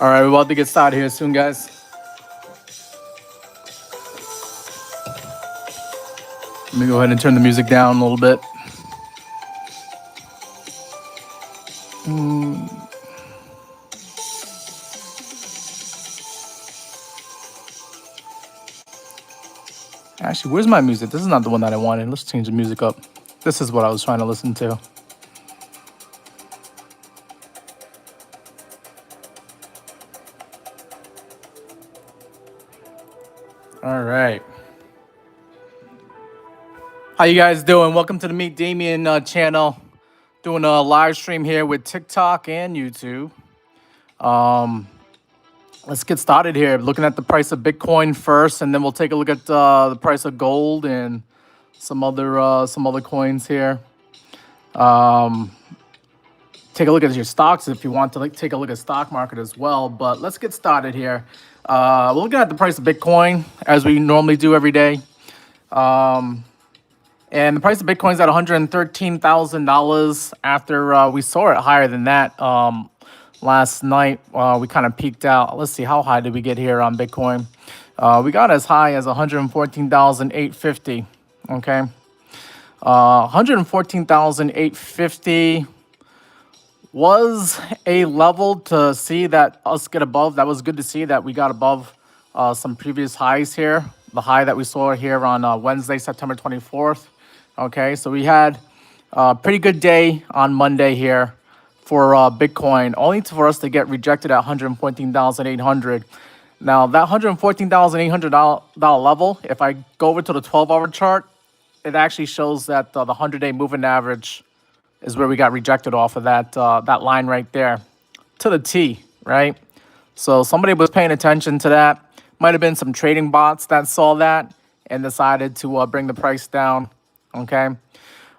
All right, we're about to get started here soon, guys. Let me go ahead and turn the music down a little bit. Actually, where's my music? This is not the one that I wanted. Let's change the music up. This is what I was trying to listen to. All right. How you guys doing? Welcome to the Meet Damien channel. Doing a live stream here with TikTok and YouTube. Let's get started here. Looking at the price of Bitcoin first, and then we'll take a look at the price of gold and some other coins here. Take a look at your stocks if you want to take a look at stock market as well. But let's get started here. We're looking at the price of Bitcoin as we normally do every day. And the price of Bitcoin is at $113,000 after we saw it higher than that last night. We kind of peaked out. Let's see, how high did we get here on Bitcoin? We got as high as 114,850. Okay. 114,850 was a level to see that us get above. That was good to see that we got above some previous highs here. The high that we saw here on Wednesday, September 24th. Okay, so we had a pretty good day on Monday here for Bitcoin, only for us to get rejected at 114,800. Now, that $114,800 level, if I go over to the 12-hour chart, it actually shows that the 100-day moving average is where we got rejected off of that line right there to the T, right? So somebody was paying attention to that. Might have been some trading bots that saw that and decided to bring the price down, okay?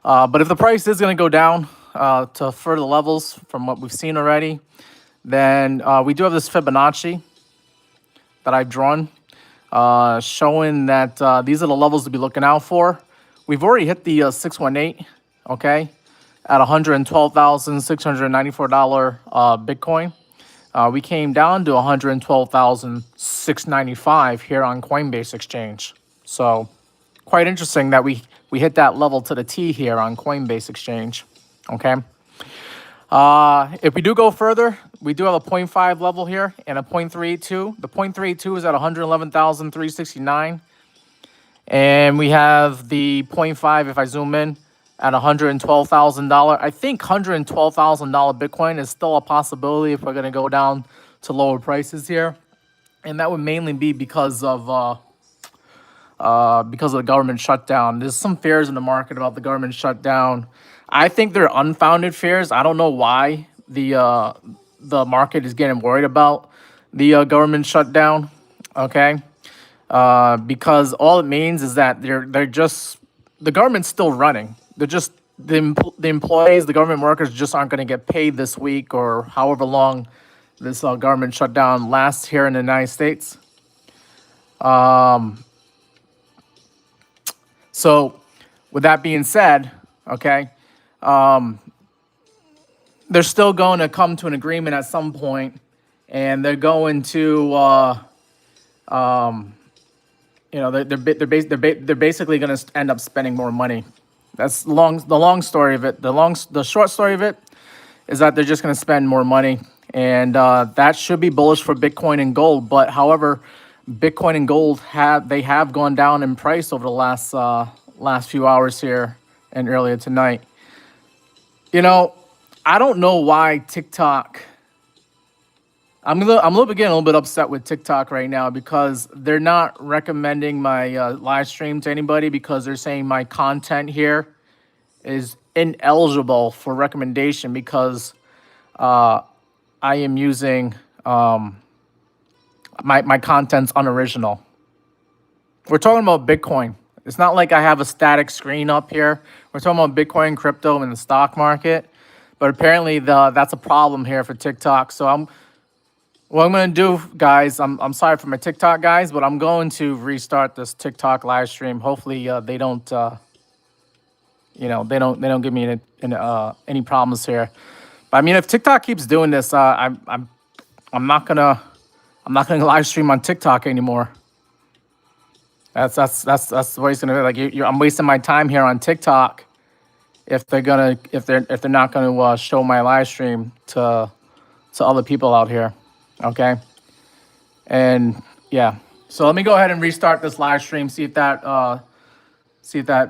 But if the price is going to go down to further levels from what we've seen already, then we do have this Fibonacci that I've drawn showing that these are the levels to be looking out for. We've already hit the 618, okay, at $112,694 Bitcoin. We came down to 112,695 here on Coinbase Exchange. So quite interesting that we hit that level to the T here on Coinbase Exchange. Okay. If we do go further, we do have a 0.5 level here and a 0.382. The 0.382 is at 111,369. And we have the 0.5, if I zoom in, at $112,000. I think $112,000 Bitcoin is still a possibility if we're going to go down to lower prices here. And that would mainly be because of the government shutdown. There's some fears in the market about the government shutdown. I think they're unfounded fears. I don't know why the market is getting worried about the government shutdown. Okay, because all it means is that they're just the government's still running. They're just the employees, the government workers just aren't going to get paid this week or however long this government shutdown lasts here in the United States. So with that being said, okay, they're still going to come to an agreement at some point, and they're going to, they're basically going to end up spending more money. That's the long story of it. The short story of it is that they're just going to spend more money, and that should be bullish for Bitcoin and gold. But however, Bitcoin and gold have gone down in price over the last few hours here and earlier tonight. You know, I don't know why TikTok. I'm getting a little bit upset with TikTok right now because they're not recommending my live stream to anybody because they're saying my content here is ineligible for recommendation because I am using my content's unoriginal. We're talking about Bitcoin. It's not like I have a static screen up here. We're talking about Bitcoin, crypto, and the stock market. But apparently that's a problem here for TikTok. So what I'm going to do, guys, I'm sorry for my TikTok guys, but I'm going to restart this TikTok live stream. Hopefully they don't give me any problems here. But I mean, if TikTok keeps doing this, I'm I'm not gonna live stream on TikTok anymore. That's the way it's gonna be. Like I'm wasting my time here on TikTok if they're not gonna show my live stream to other people out here. Okay. And yeah, so let me go ahead and restart this live stream. See if that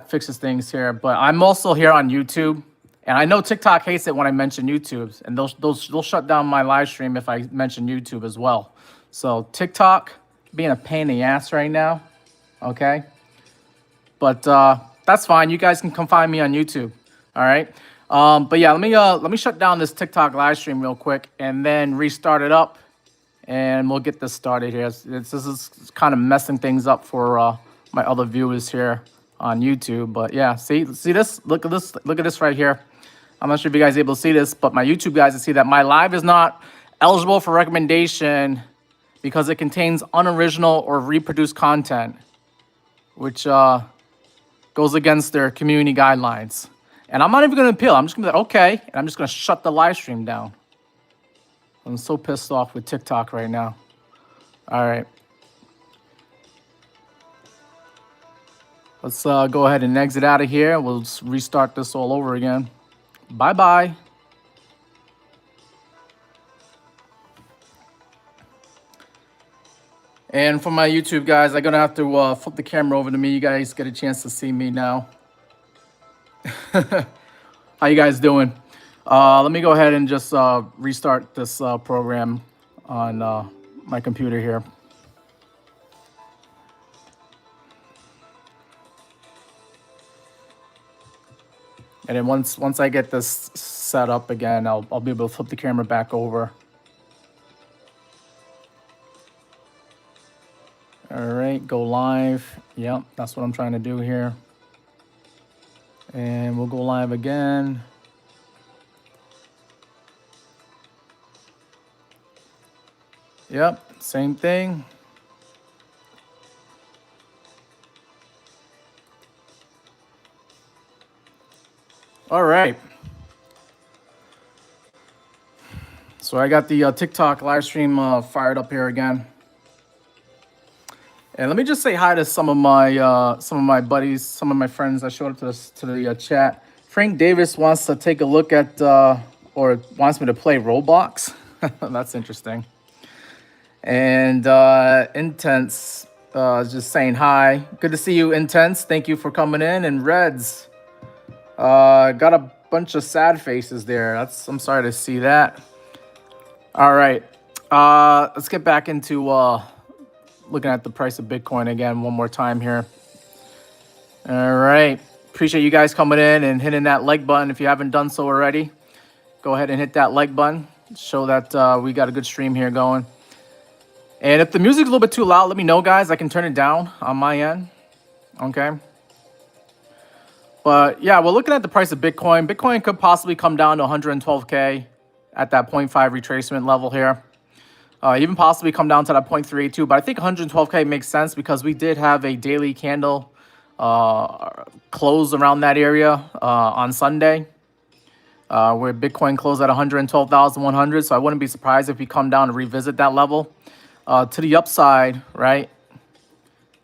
fixes things here. But I'm also here on YouTube, and I know TikTok hates it when I mention YouTube, and they'll shut down my live stream if I mention YouTube as well. So TikTok being a pain in the ass right now. Okay, but that's fine. You guys can come find me on YouTube. All right. But yeah, let me shut down this TikTok live stream real quick, and then restart it up, and we'll get this started here. This is kind of messing things up for my other viewers here on YouTube. But yeah, see this? Look at this right here. I'm not sure if you guys are able to see this, but my YouTube guys can see that my live is not eligible for recommendation because it contains unoriginal or reproduced content, which goes against their community guidelines. And I'm not even going to appeal. I'm just going to be like, okay, and I'm just going to shut the live stream down. I'm so pissed off with TikTok right now. All right. Let's go ahead and exit out of here. We'll restart this all over again. Bye-bye. And for my YouTube guys, I'm going to have to flip the camera over to me. You guys get a chance to see me now. How you guys doing? Let me go ahead and just restart this program on my computer here. And then once I get this set up again, I'll be able to flip the camera back over. All right, go live. Yep, that's what I'm trying to do here. And we'll go live again. Yep, same thing. All right. So I got the TikTok live stream fired up here again. And let me just say hi to some of my buddies, some of my friends that showed up to the chat. Frank Davis wants to take a look at or wants me to play Roblox. That's interesting. And Intense just saying hi. Good to see you, Intense. Thank you for coming in. And Reds got a bunch of sad faces there. I'm sorry to see that. All right, let's get back into looking at the price of Bitcoin again one more time here. All right. Appreciate you guys coming in and hitting that like button. If you haven't done so already, go ahead and hit that like button. Show that we got a good stream here going. And if the music's a little bit too loud, let me know, guys. I can turn it down on my end. Okay. But yeah, we're looking at the price of Bitcoin. Bitcoin could possibly come down to 112K at that 0.5 retracement level here. Even possibly come down to that 0.382, but I think 112K makes sense because we did have a daily candle close around that area on Sunday, where Bitcoin closed at 112,100. So I wouldn't be surprised if we come down and revisit that level. To the upside, right?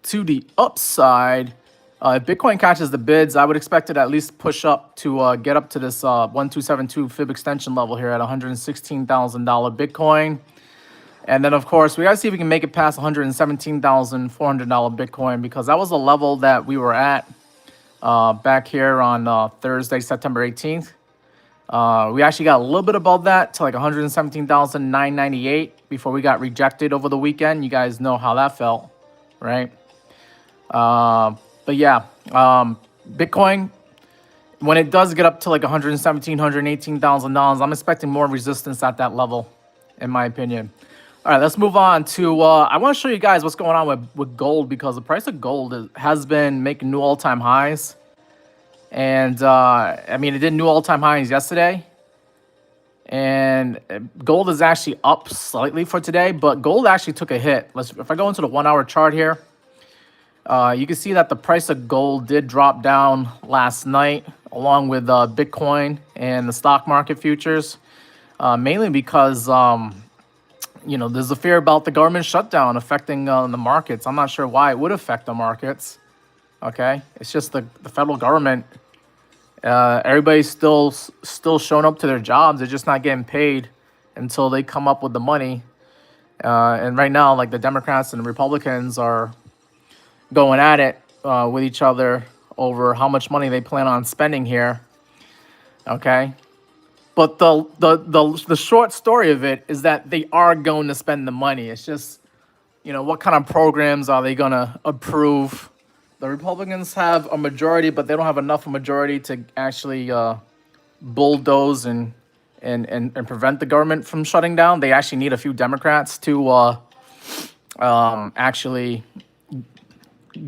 To the upside, if Bitcoin catches the bids, I would expect it at least push up to get up to this 1272 fib extension level here at $116,000 Bitcoin. And then, of course, we got to see if we can make it past $117,400 Bitcoin, because that was a level that we were at back here on Thursday, September 18th. We actually got a little bit above that to like 117,998 before we got rejected over the weekend. You guys know how that felt, right? But yeah, Bitcoin, when it does get up to like $117,000, $118,000, I'm expecting more resistance at that level, in my opinion. All right, let's move on to, I want to show you guys what's going on with gold, because the price of gold has been making new all-time highs. And, I mean, it did new all-time highs yesterday. And gold is actually up slightly for today, but gold actually took a hit. If I go into the 1 hour chart here, you can see that the price of gold did drop down last night, along with Bitcoin and the stock market futures, mainly because there's a fear about the government shutdown affecting the markets. I'm not sure why it would affect the markets. Okay, it's just the federal government. Everybody's still showing up to their jobs. They're just not getting paid until they come up with the money. And right now, like the Democrats and the Republicans are going at it with each other over how much money they plan on spending here. Okay, but the short story of it is that they are going to spend the money. It's just, what kind of programs are they going to approve? The Republicans have a majority, but they don't have enough of a majority to actually bulldoze and prevent the government from shutting down. They actually need a few Democrats to actually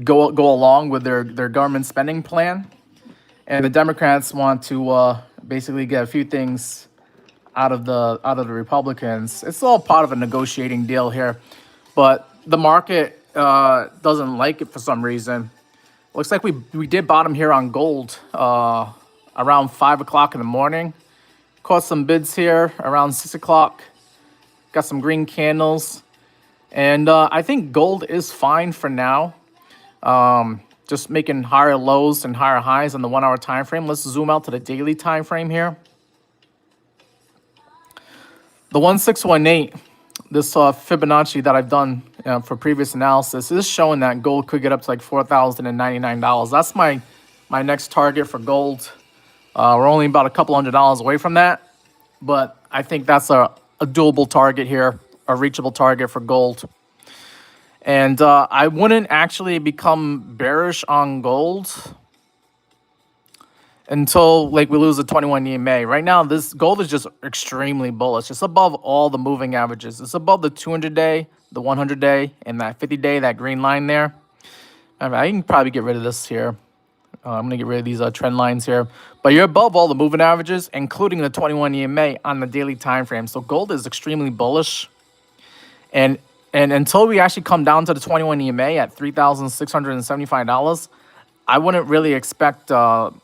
go along with their government spending plan. And the Democrats want to basically get a few things out of the Republicans. It's all part of a negotiating deal here, but the market doesn't like it for some reason. Looks like we did bottom here on gold around 5 o'clock in the morning. Caught some bids here around 6 o'clock. Got some green candles, and I think gold is fine for now. Just making higher lows and higher highs on the 1 hour time frame. Let's zoom out to the daily time frame here. The 1618, this Fibonacci that I've done for previous analysis, is showing that gold could get up to like $4,099. That's my next target for gold. We're only about a couple $100 away from that, but I think that's a doable target here, a reachable target for gold. And I wouldn't actually become bearish on gold until like we lose the 21 EMA. Right now, this gold is just extremely bullish. It's above all the moving averages. It's above the 200-day, the 100-day, and that 50-day, that green line there. I can probably get rid of this here. I'm going to get rid of these trend lines here. But you're above all the moving averages, including the 21 EMA on the daily time frame. So gold is extremely bullish. And until we actually come down to the 21 EMA at $3,675, I wouldn't really expect gold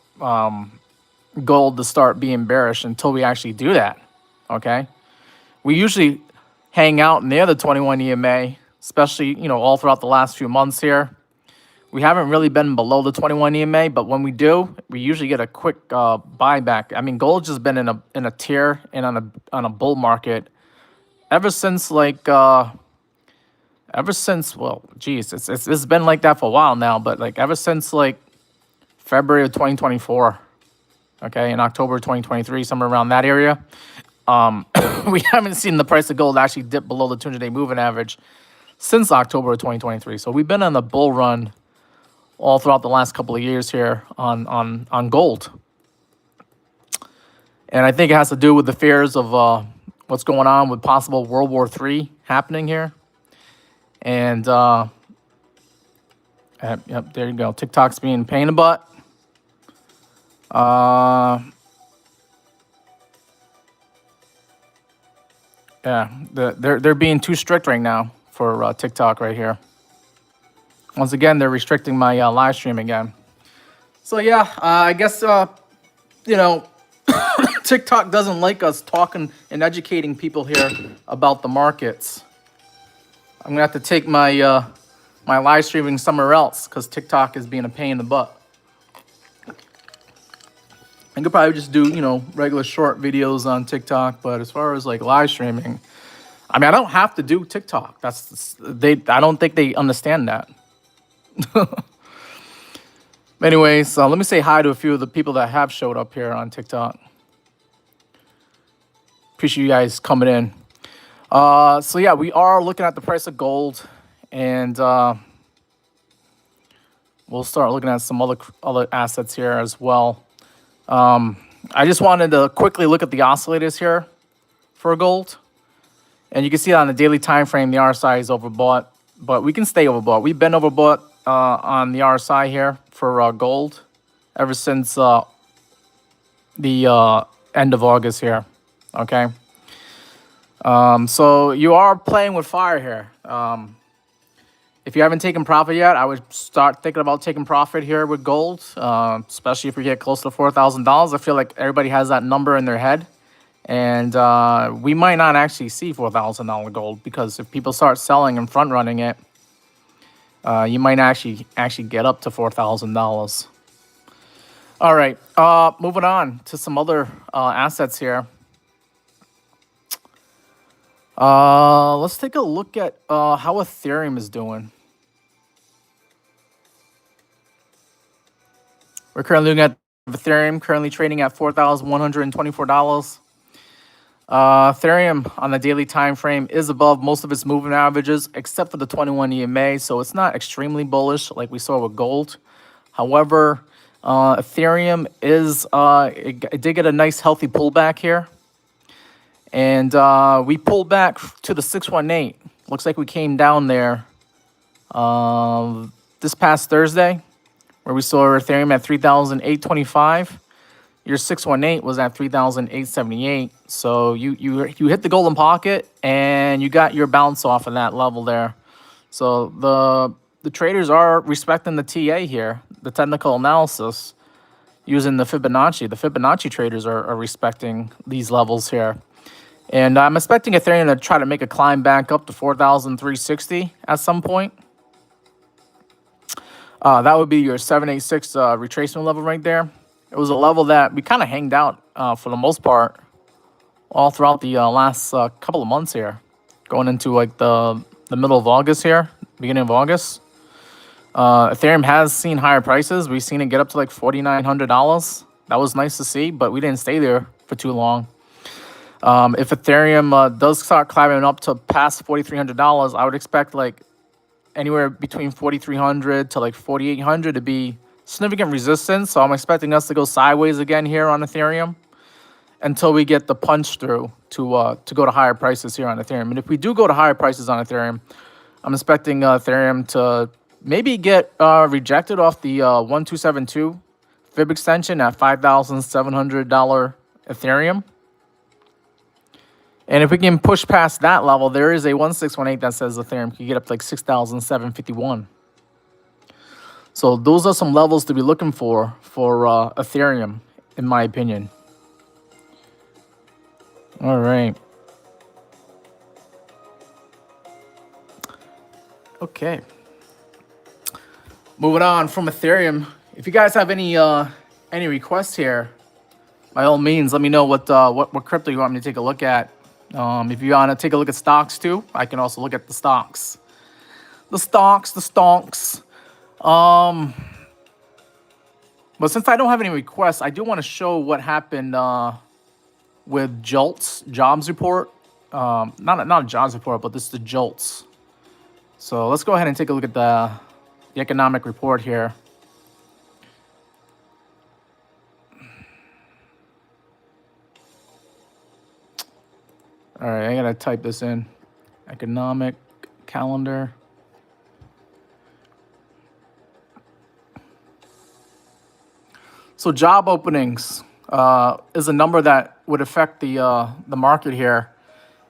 to start being bearish until we actually do that. Okay, we usually hang out near the 21 EMA, especially all throughout the last few months here. We haven't really been below the 21 EMA, but when we do, we usually get a quick buyback. I mean, gold's just been in a tier and on a bull market ever since well, geez, it's been like that for a while now, but like ever since like February of 2024, okay, in October 2023, somewhere around that area, we haven't seen the price of gold actually dip below the 200-day moving average since October of 2023. So we've been on a bull run all throughout the last couple of years here on gold, and I think it has to do with the fears of what's going on with possible World War III happening here. And yep, there you go. TikTok's being a pain in the butt. Yeah, they're being too strict right now for TikTok right here. Once again, they're restricting my live stream again. So yeah, I guess TikTok doesn't like us talking and educating people here about the markets. I'm gonna have to take my my live streaming somewhere else because TikTok is being a pain in the butt. I could probably just do regular short videos on TikTok, but as far as like live streaming, I mean, I don't have to do TikTok. I don't think they understand that. Anyways, let me say hi to a few of the people that have showed up here on TikTok. Appreciate you guys coming in. So yeah, we are looking at the price of gold, and we'll start looking at some other assets here as well. I just wanted to quickly look at the oscillators here for gold, and you can see on the daily time frame the RSI is overbought, but we can stay overbought. We've been overbought on the RSI here for gold ever since the end of August here. Okay. So you are playing with fire here. If you haven't taken profit yet, I would start thinking about taking profit here with gold, especially if we get close to $4,000. I feel like everybody has that number in their head, And we might not actually see $4,000 gold, because if people start selling and front running it, you might actually get up to $4,000. All right, moving on to some other assets here. Let's take a look at how Ethereum is doing. We're currently looking at Ethereum, currently trading at $4,124. Ethereum on the daily time frame is above most of its moving averages, except for the 21 EMA, so it's not extremely bullish like we saw with gold. However, Ethereum is it did get a nice healthy pullback here, and we pulled back to the 618. Looks like we came down there this past Thursday, where we saw Ethereum at 3,825. Your 618 was at 3,878. So you hit the golden pocket and you got your bounce off of that level there. So the traders are respecting the TA here, the technical analysis, using the Fibonacci. The Fibonacci traders are respecting these levels here. And I'm expecting Ethereum to try to make a climb back up to 4,360 at some point. That would be your 786 retracement level right there. It was a level that we kind of hanged out for the most part all throughout the last couple of months here, going into like the middle of August here, beginning of August. Ethereum has seen higher prices. We've seen it get up to like $4,900. That was nice to see, but we didn't stay there for too long. If Ethereum does start climbing up to past $4,300, I would expect like anywhere between 4,300 to like 4,800 to be significant resistance. So I'm expecting us to go sideways again here on Ethereum until we get the punch through to go to higher prices here on Ethereum. And if we do go to higher prices on Ethereum, I'm expecting Ethereum to maybe get rejected off the 1272 fib extension at $5,700 Ethereum. And if we can push past that level, there is a 1618 that says Ethereum can get up to like 6,751. So those are some levels to be looking for Ethereum, in my opinion. All right. Okay. Moving on from Ethereum. If you guys have any requests here, by all means, let me know what crypto you want me to take a look at. If you want to take a look at stocks too, I can also look at the stocks. The stonks. But since I don't have any requests, I do want to show what happened with JOLTS jobs report. Not a jobs report, but this is the JOLTS. So let's go ahead and take a look at the economic report here. All right, I gotta type this in. Economic calendar. So job openings is a number that would affect the market here,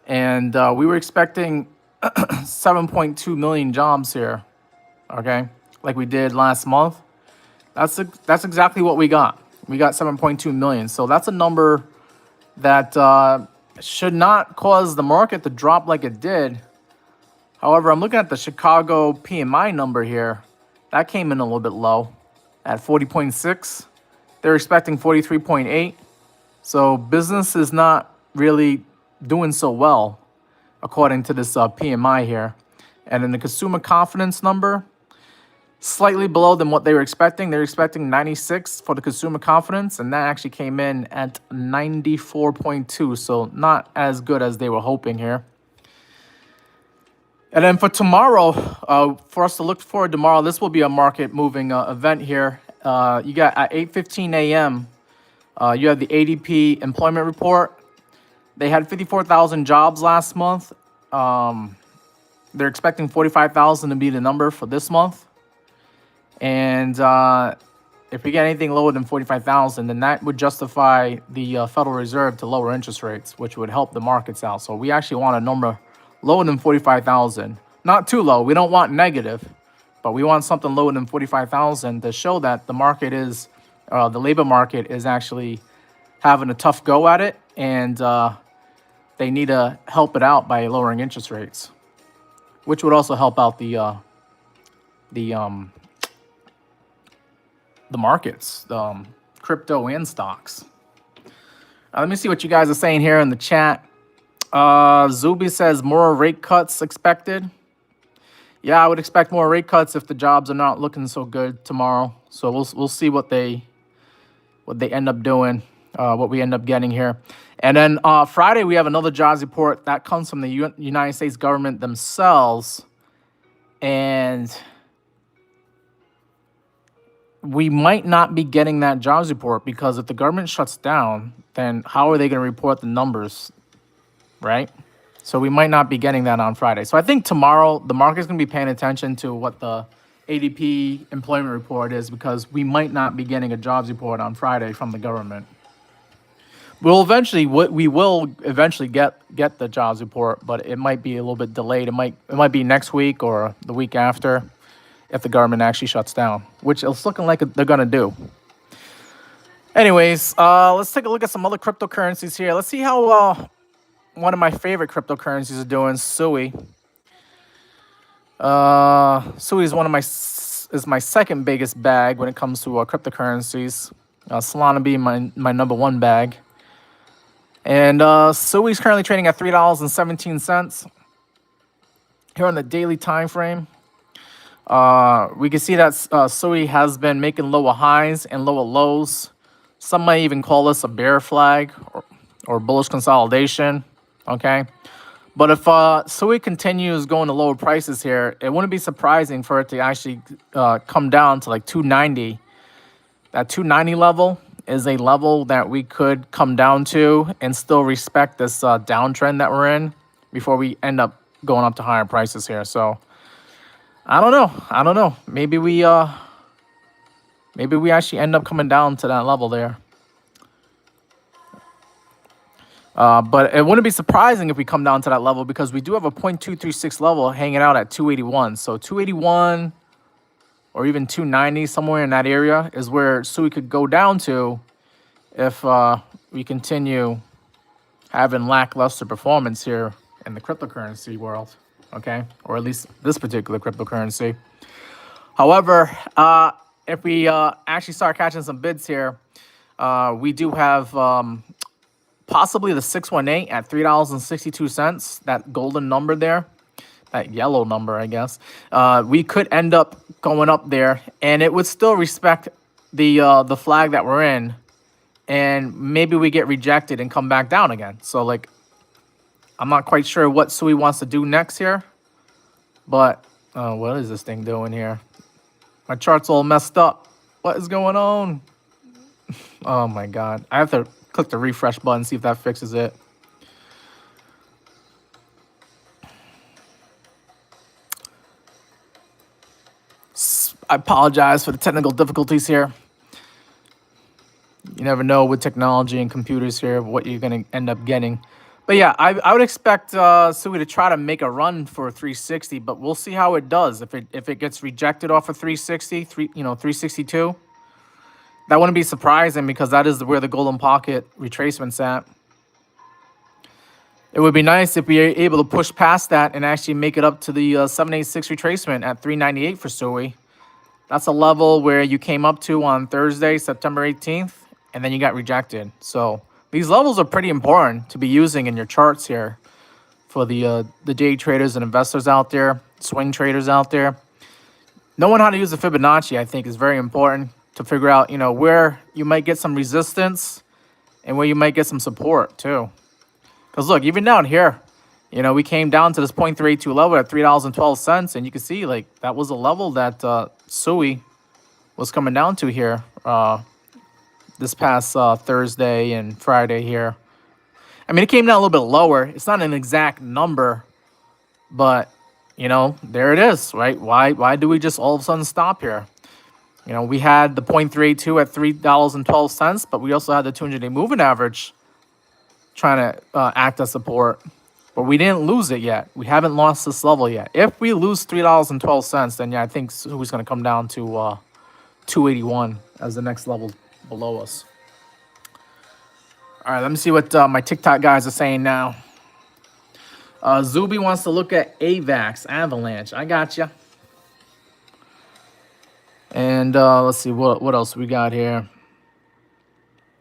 and we were expecting 7.2 million jobs here. Okay, like we did last month. That's exactly what we got. We got 7.2 million. So that's a number that should not cause the market to drop like it did. However, I'm looking at the Chicago PMI number here. That came in a little bit low at 40.6. They're expecting 43.8. So business is not really doing so well, according to this PMI here. And then the consumer confidence number, slightly below than what they were expecting. They're expecting 96 for the consumer confidence, and that actually came in at 94.2. So not as good as they were hoping here. And then for tomorrow, for us to look forward tomorrow, this will be a market moving event here. You got at 8:15 a.m., you have the ADP employment report. They had 54,000 jobs last month. They're expecting 45,000 to be the number for this month. And if we get anything lower than 45,000, then that would justify the Federal Reserve to lower interest rates, which would help the markets out. So we actually want a number lower than 45,000. Not too low. We don't want negative, but we want something lower than 45,000 to show that the market is, the labor market is actually having a tough go at it, and they need to help it out by lowering interest rates, which would also help out the markets, crypto and stocks. Let me see what you guys are saying here in the chat. Zuby says more rate cuts expected. Yeah, I would expect more rate cuts if the jobs are not looking so good tomorrow. So we'll see what they end up doing, what we end up getting here. And then Friday we have another jobs report that comes from the United States government themselves, and we might not be getting that jobs report because if the government shuts down, then how are they going to report the numbers, right? So we might not be getting that on Friday. So I think tomorrow the market's going to be paying attention to what the ADP employment report is, because we might not be getting a jobs report on Friday from the government. We will eventually get the jobs report, but it might be a little bit delayed. It might be next week or the week after, if the government actually shuts down, which it's looking like they're gonna do. Anyways, let's take a look at some other cryptocurrencies here. Let's see how one of my favorite cryptocurrencies are doing, Sui. Sui is my second biggest bag when it comes to cryptocurrencies. Solana being my number one bag. And Sui is currently trading at $3.17 here on the daily time frame. We can see that Sui has been making lower highs and lower lows. Some might even call this a bear flag or bullish consolidation. Okay, but if Sui continues going to lower prices here, it wouldn't be surprising for it to actually come down to like 290. That 290 level is a level that we could come down to and still respect this downtrend that we're in before we end up going up to higher prices here. So I don't know. Maybe we actually end up coming down to that level there. But it wouldn't be surprising if we come down to that level, because we do have a 0.236 level hanging out at 281. So 281 or even 290, somewhere in that area, is where Sui could go down to if we continue having lackluster performance here in the cryptocurrency world, okay? Or at least this particular cryptocurrency. However, if we actually start catching some bids here, we do have possibly the 618 at $3.62, that golden number there, that yellow number, I guess. We could end up going up there, and it would still respect the flag that we're in, and maybe we get rejected and come back down again. So, like, I'm not quite sure what Sui wants to do next here, but what is this thing doing here? My chart's all messed up. What is going on? Oh my God. I have to click the refresh button, see if that fixes it. I apologize for the technical difficulties here. You never know with technology and computers here what you're going to end up getting. But yeah, I would expect Sui to try to make a run for 360, but we'll see how it does. If it gets rejected off of 360, 362, that wouldn't be surprising, because that is where the golden pocket retracement's at. It would be nice if we are able to push past that and actually make it up to the 786 retracement at 398 for Sui. That's a level where you came up to on Thursday, September 18th, and then you got rejected. So these levels are pretty important to be using in your charts here for the day traders and investors out there, swing traders out there. Knowing how to use the Fibonacci, I think, is very important to figure out, where you might get some resistance and where you might get some support too. Because look, even down here, we came down to this 0.382 level at $3.12, and you can see, like, that was a level that Sui was coming down to here this past Thursday and Friday here. I mean, it came down a little bit lower. It's not an exact number, but, there it is, right? Why do we just all of a sudden stop here? We had the 0.32 at $3.12, but we also had the 200-day moving average trying to act as support. But we didn't lose it yet. We haven't lost this level yet. If we lose $3.12, then yeah, I think Sui's going to come down to 281 as the next level below us. All right, let me see what my TikTok guys are saying now. Zuby wants to look at AVAX, Avalanche. I got you. And let's see, what else we got here.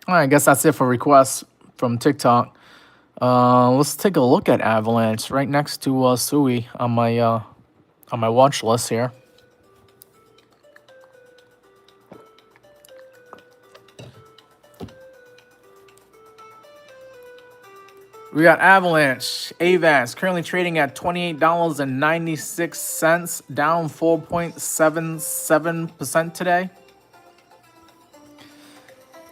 All right, I guess that's it for requests from TikTok. Let's take a look at Avalanche right next to Sui on my watch list here. We got Avalanche, AVAX, currently trading at $28.96, down 4.77% today.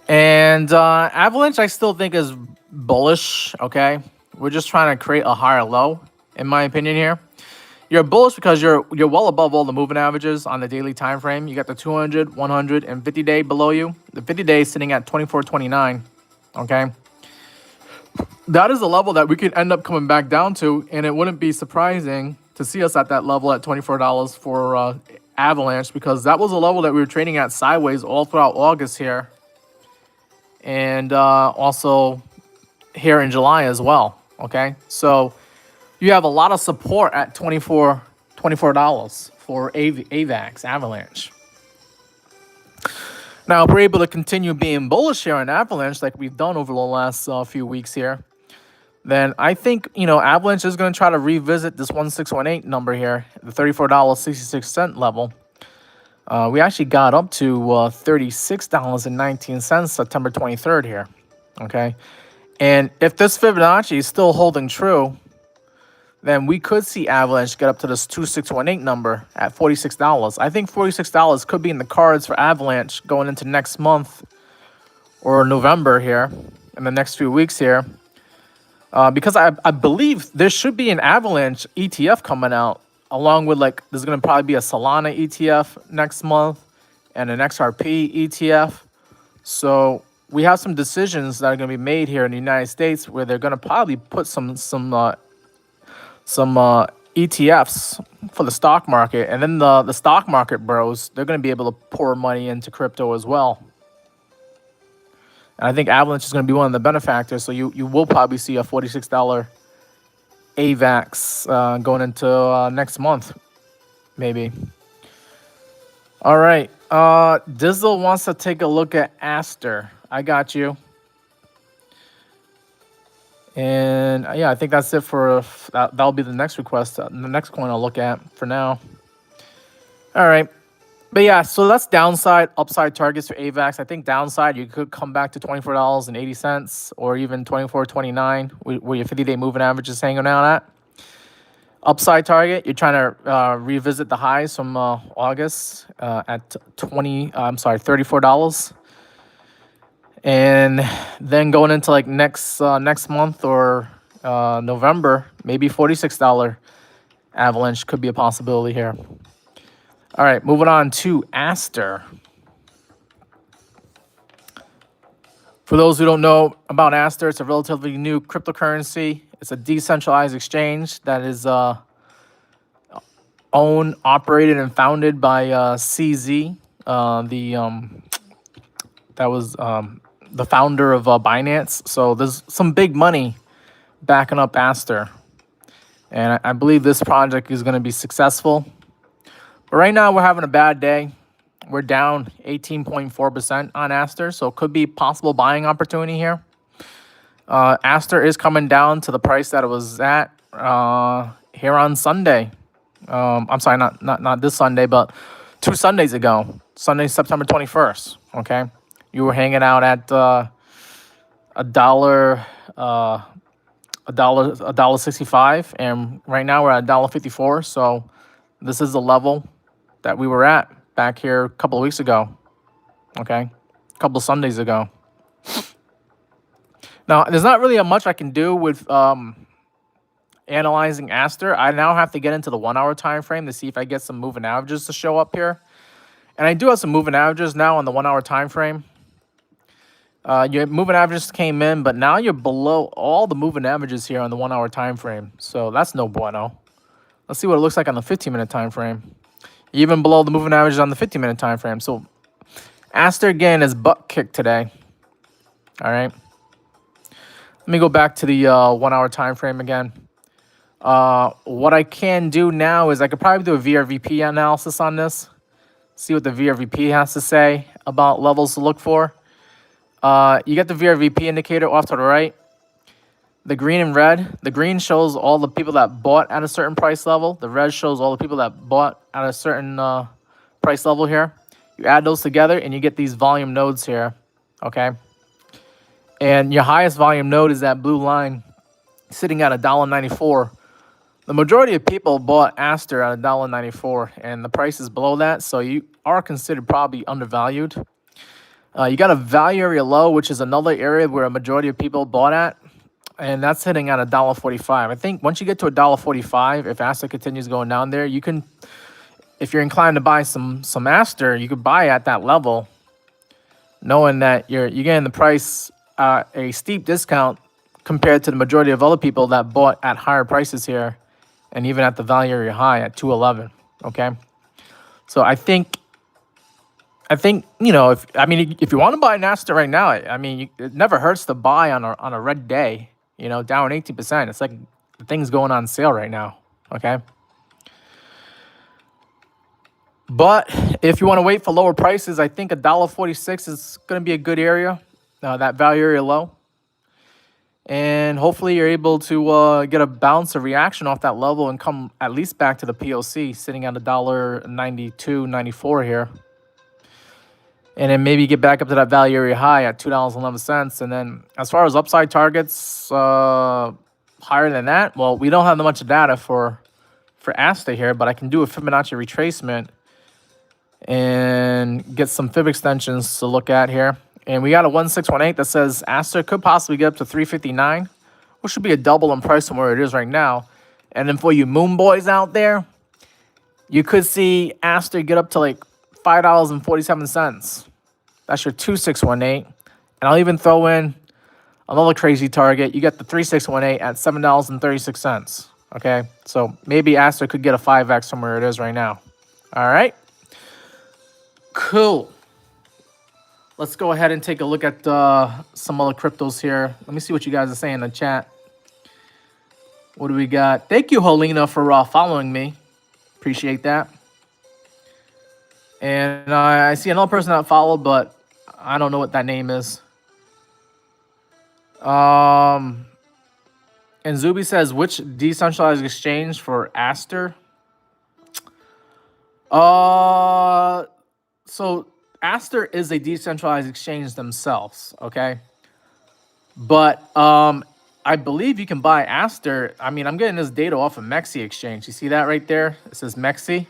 And Avalanche, I still think is bullish, okay? We're just trying to create a higher low, in my opinion here. You're bullish because you're well above all the moving averages on the daily time frame. You got the 200, 100, and 50-day below you. The 50-day is sitting at 24.29, okay? That is a level that we could end up coming back down to, and it wouldn't be surprising to see us at that level at $24 for Avalanche, because that was a level that we were trading at sideways all throughout August here, and also here in July as well, okay? So you have a lot of support at $24 for AVAX, Avalanche. Now, if we're able to continue being bullish here on Avalanche like we've done over the last few weeks here, then I think, Avalanche is going to try to revisit this 1618 number here, the $34.66 level. We actually got up to $36.19 September 23rd here, okay? And if this Fibonacci is still holding true, then we could see Avalanche get up to this 2618 number at $46. I think $46 could be in the cards for Avalanche going into next month or November here, in the next few weeks here. Because I believe there should be an Avalanche ETF coming out, along with, there's going to probably be a Solana ETF next month and an XRP ETF. So we have some decisions that are going to be made here in the United States where they're going to probably put some ETFs for the stock market, and then the stock market bros, they're going to be able to pour money into crypto as well. And I think Avalanche is going to be one of the benefactors, so you will probably see a $46 AVAX going into next month, maybe. All right, Dizzle wants to take a look at Aster. I got you. And yeah, I think that's it for that'll be the next request, the next coin I'll look at for now. All right, but yeah, so that's downside, upside targets for AVAX. I think downside, you could come back to $24.80 or even $24.29, where your 50-day moving average is hanging out at. Upside target, you're trying to revisit the highs from August at $34. And then going into next month or November, maybe $46 Avalanche could be a possibility here. All right, moving on to Aster. For those who don't know about Aster, it's a relatively new cryptocurrency. It's a decentralized exchange that is owned, operated, and founded by CZ, that was the founder of Binance. So there's some big money backing up Aster. And I believe this project is going to be successful. But right now we're having a bad day. We're down 18.4% on Aster. So it could be possible buying opportunity here. Aster is coming down to the price that it was at here on Sunday. I'm sorry, not this Sunday, but 2 Sundays ago. Sunday, September 21st. Okay. You were hanging out at $1.65, and right now we're at $1.54. So this is the level that we were at back here a couple of weeks ago. Okay, a couple of Sundays ago. Now, there's not really much I can do with analyzing Aster. I now have to get into the 1 hour time frame to see if I get some moving averages to show up here. And I do have some moving averages now on the 1 hour time frame. Your moving averages came in, but now you're below all the moving averages here on the 1 hour time frame. So that's no bueno. Let's see what it looks like on the 15-minute time frame. Even below the moving averages on the 15-minute time frame. So Aster again is butt kicked today. All right. Let me go back to the 1 hour time frame again. What I can do now is I could probably do a VRVP analysis on this, see what the VRVP has to say about levels to look for. You get the VRVP indicator off to the right. The green and red. The green shows all the people that bought at a certain price level. The red shows all the people that bought at a certain price level here. You add those together and you get these volume nodes here, okay? And your highest volume node is that blue line sitting at $1.94. The majority of people bought Aster at $1.94, and the price is below that, so you are considered probably undervalued. You got a value area low, which is another area where a majority of people bought at, and that's hitting at $1.45. I think once you get to $1.45, if Aster continues going down there, you can, if you're inclined to buy some Aster, you could buy at that level, knowing that you're getting the price a steep discount compared to the majority of other people that bought at higher prices here, and even at the value area high at 211. Okay, so I think you know, if you want to buy Aster right now, it never hurts to buy on a red day. You know, down 18%. It's like the thing's going on sale right now. Okay. But if you want to wait for lower prices, I think $1.46 is going to be a good area, that value area low. And hopefully you're able to get a bounce, a reaction off that level and come at least back to the POC, sitting at $1.92, 94 here. And then maybe get back up to that value area high at $2.11. And then as far as upside targets higher than that, well, we don't have much data for Aster here, but I can do a Fibonacci retracement and get some fib extensions to look at here. And we got a 1618 that says Aster could possibly get up to 359, which should be a double in price from where it is right now. And then for you moon boys out there, you could see Aster get up to like $5.47. That's your 2618. And I'll even throw in another crazy target. You get the 3618 at $7.36. Okay, so maybe Aster could get a 5x from where it is right now. All right, cool. Let's go ahead and take a look at some other cryptos here. Let me see what you guys are saying in the chat. What do we got? Thank you, Helena, for following me. Appreciate that. And I see another person that followed, but I don't know what that name is. And Zuby says, which decentralized exchange for Aster? So Aster is a decentralized exchange themselves, okay? But I believe you can buy Aster. I mean, I'm getting this data off of Mexi Exchange. You see that right there? It says Mexi.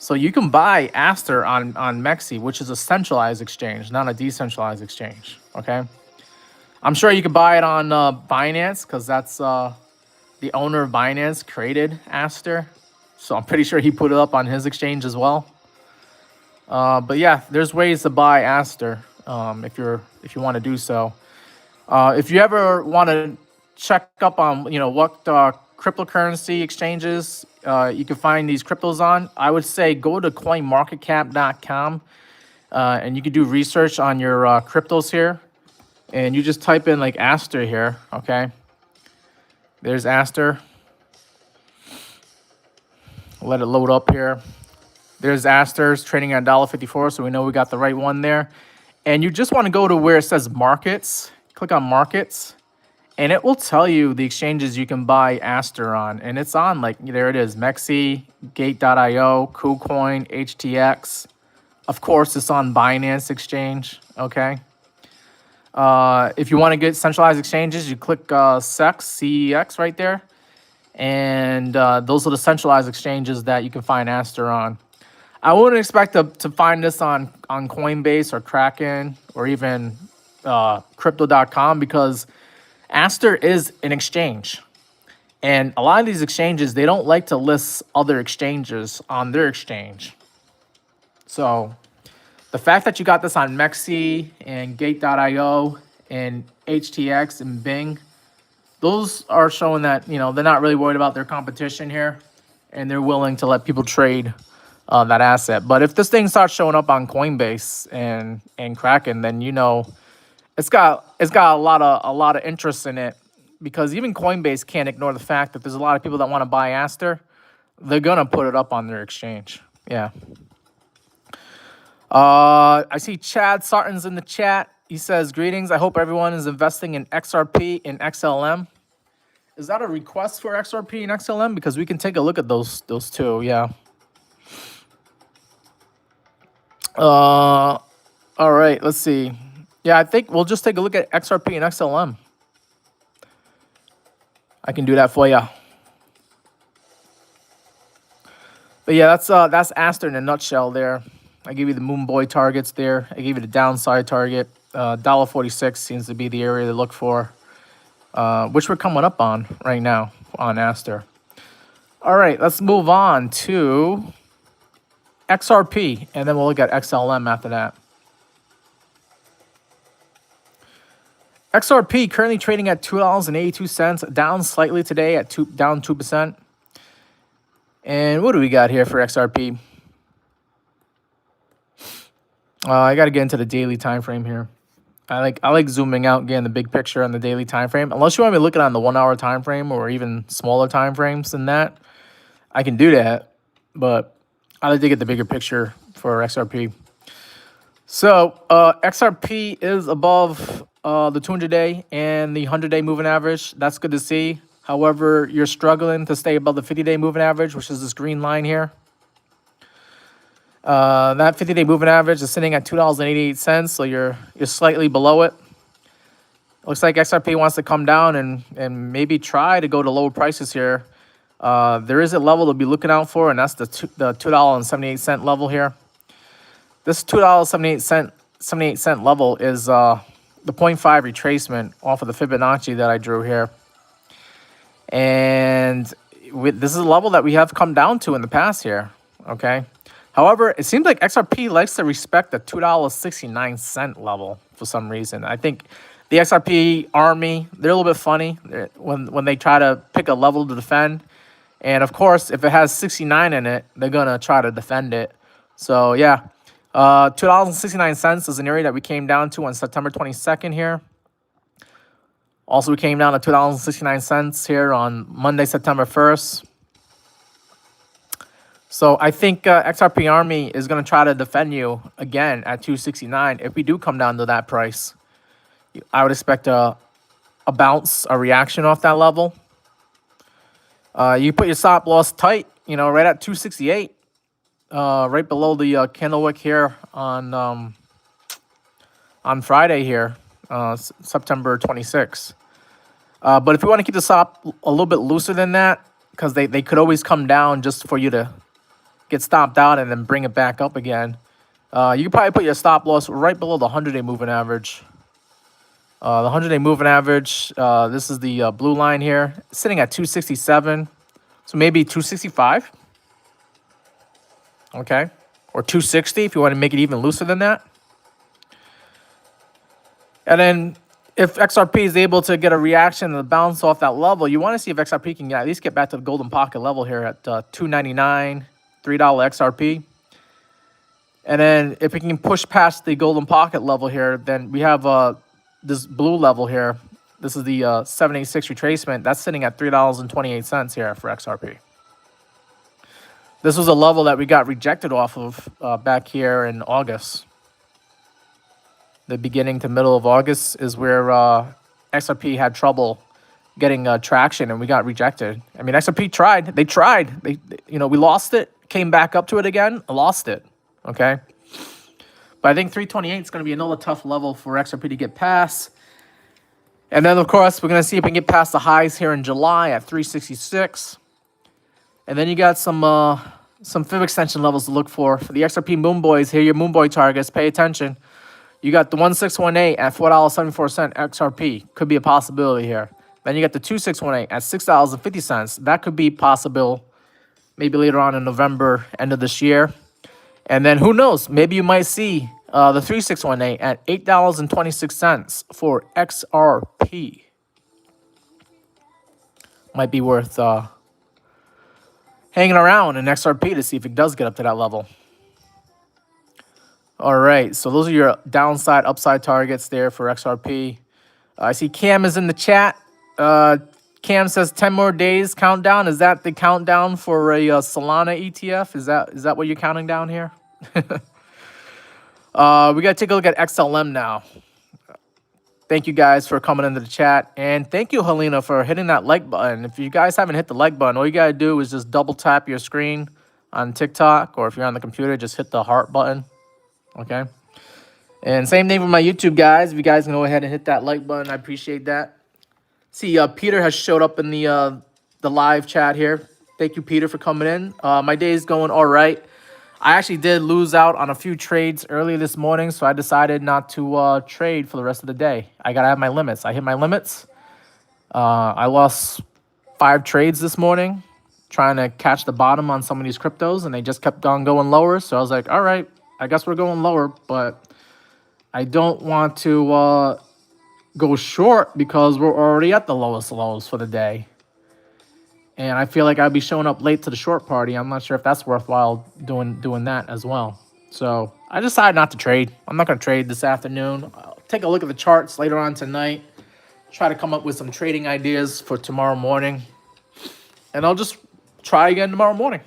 So you can buy Aster on Mexi, which is a centralized exchange, not a decentralized exchange, okay? I'm sure you could buy it on Binance, because that's the owner of Binance created Aster. So I'm pretty sure he put it up on his exchange as well. But yeah, there's ways to buy Aster if you want to do so. If you ever want to check up on what cryptocurrency exchanges you can find these cryptos on, I would say go to coinmarketcap.com and you can do research on your cryptos here, and you just type in like Aster here. Okay, there's Aster. Let it load up here. There's Aster's trading at $1.54, so we know we got the right one there. And you just want to go to where it says markets. Click on markets, and it will tell you the exchanges you can buy Aster on. And it's on, like, there it is, Mexi, Gate.io, KuCoin, HTX. Of course, it's on Binance Exchange, okay? If you want to get centralized exchanges, you click CEX, CEX right there. And those are the centralized exchanges that you can find Aster on. I wouldn't expect to find this on Coinbase or Kraken or even Crypto.com, because Aster is an exchange. And a lot of these exchanges, they don't like to list other exchanges on their exchange. So the fact that you got this on Mexi and Gate.io and HTX and Bing, those are showing that, they're not really worried about their competition here, and they're willing to let people trade that asset. But if this thing starts showing up on Coinbase and Kraken, then it's got a lot of interest in it because even Coinbase can't ignore the fact that there's a lot of people that want to buy Aster. They're gonna put it up on their exchange. Yeah. I see Chad Sarton's in the chat. He says, "Greetings. I hope everyone is investing in XRP and XLM." Is that a request for XRP and XLM? Because we can take a look at those two. Yeah. All right. Let's see. Yeah, I think we'll just take a look at XRP and XLM. I can do that for you. But yeah, that's Aster in a nutshell. There, I gave you the Moon Boy targets. There, I gave you the downside target. $1.46 seems to be the area to look for, which we're coming up on right now on Aster. All right, let's move on to XRP, and then we'll look at XLM after that. XRP currently trading at $2.82, down slightly today at down 2%. And what do we got here for XRP? I got to get into the daily time frame here. I like zooming out, getting the big picture on the daily time frame. Unless you want me to look at it on the 1 hour time frame or even smaller time frames than that, I can do that. But I like to get the bigger picture for XRP. So XRP is above the 200-day and the 100-day moving average. That's good to see. However, you're struggling to stay above the 50-day moving average, which is this green line here. That 50-day moving average is sitting at $2.88, so you're slightly below it. Looks like XRP wants to come down and maybe try to go to lower prices here. There is a level to be looking out for, and that's the $2.78 level here. This $2.78 level is the 0.5 retracement off of the Fibonacci that I drew here. And this is a level that we have come down to in the past here, okay? However, it seems like XRP likes to respect the $2.69 level for some reason. I think the XRP army, they're a little bit funny when they try to pick a level to defend. And of course, if it has 69 in it, they're going to try to defend it. So yeah, $2.69 is an area that we came down to on September 22nd here. Also, we came down to $2.69 here on Monday, September 1st. So I think XRP Army is going to try to defend you again at $2.69. If we do come down to that price, I would expect a bounce, a reaction off that level. You put your stop loss tight, right at $2.68, right below the candle wick here on Friday here, September 26th. But if you want to keep the stop a little bit looser than that, because they could always come down just for you to get stopped out and then bring it back up again. You could probably put your stop loss right below the 100-day moving average. The 100-day moving average, this is the blue line here, sitting at 267. So maybe 265. Okay. Or 260 if you want to make it even looser than that. And then if XRP is able to get a reaction and bounce off that level, you want to see if XRP can at least get back to the golden pocket level here at $2.99, $3 XRP. And then if we can push past the golden pocket level here, then we have this blue level here. This is the 786 retracement. That's sitting at $3.28 here for XRP. This was a level that we got rejected off of back here in August. The beginning to middle of August is where XRP had trouble getting traction, and we got rejected. I mean, XRP tried. They tried. We lost it, came back up to it again, lost it. Okay. But I think 328 is going to be another tough level for XRP to get past. And then, of course, we're going to see if we can get past the highs here in July at 366. And then you got some fib extension levels to look for. For the XRP Moon Boys, here are your Moon Boy targets. Pay attention. You got the 1618 at $4.74 XRP. Could be a possibility here. Then you got the 2618 at $6.50. That could be possible maybe later on in November, end of this year. And then who knows? Maybe you might see the 3618 at $8.26 for XRP. Might be worth hanging around in XRP to see if it does get up to that level. All right, so those are your downside, upside targets there for XRP. I see Cam is in the chat. Cam says 10 more days countdown. Is that the countdown for a Solana ETF? Is that what you're counting down here? We got to take a look at XLM now. Thank you guys for coming into the chat. And thank you, Helena, for hitting that like button. If you guys haven't hit the like button, all you got to do is just double tap your screen on TikTok, or if you're on the computer, just hit the heart button. Okay. And same thing with my YouTube guys. If you guys can go ahead and hit that like button, I appreciate that. See, Peter has showed up in the live chat here. Thank you, Peter, for coming in. My day is going all right. I actually did lose out on a few trades earlier this morning, so I decided not to trade for the rest of the day. I gotta have my limits. I hit my limits. I lost 5 trades this morning, trying to catch the bottom on some of these cryptos, and they just kept on going lower. So I was like, all right, I guess we're going lower, but I don't want to go short because we're already at the lowest lows for the day. And I feel like I'd be showing up late to the short party. I'm not sure if that's worthwhile doing that as well. So I decided not to trade. I'm not going to trade this afternoon. I'll take a look at the charts later on tonight. Try to come up with some trading ideas for tomorrow morning. And I'll just try again tomorrow morning.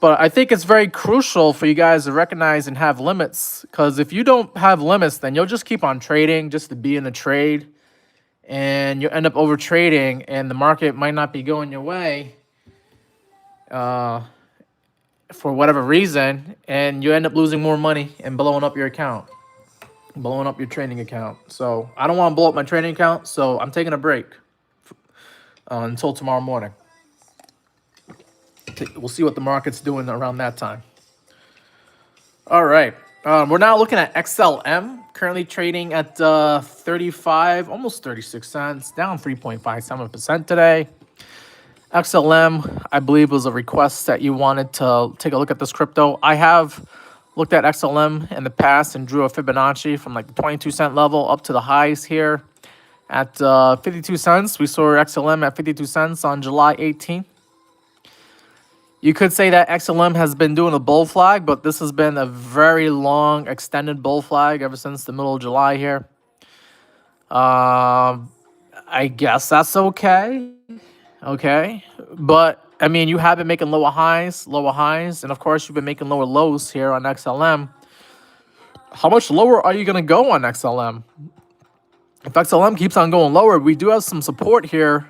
But I think it's very crucial for you guys to recognize and have limits. Because if you don't have limits, then you'll just keep on trading just to be in a trade. And you end up over trading, and the market might not be going your way for whatever reason, and you end up losing more money and blowing up your account, blowing up your trading account. So I don't want to blow up my trading account, so I'm taking a break until tomorrow morning. We'll see what the market's doing around that time. All right. We're now looking at XLM, currently trading at 35, almost 36 cents, down 3.57% today. XLM, I believe, was a request that you wanted to take a look at this crypto. I have looked at XLM in the past and drew a Fibonacci from like the 22-cent level up to the highs here at 52 cents. We saw XLM at 52 cents on July 18th. You could say that XLM has been doing a bull flag, but this has been a very long, extended bull flag ever since the middle of July here. I guess that's okay. Okay. But, I mean, you have been making lower highs, and of course, you've been making lower lows here on XLM. How much lower are you going to go on XLM? If XLM keeps on going lower, we do have some support here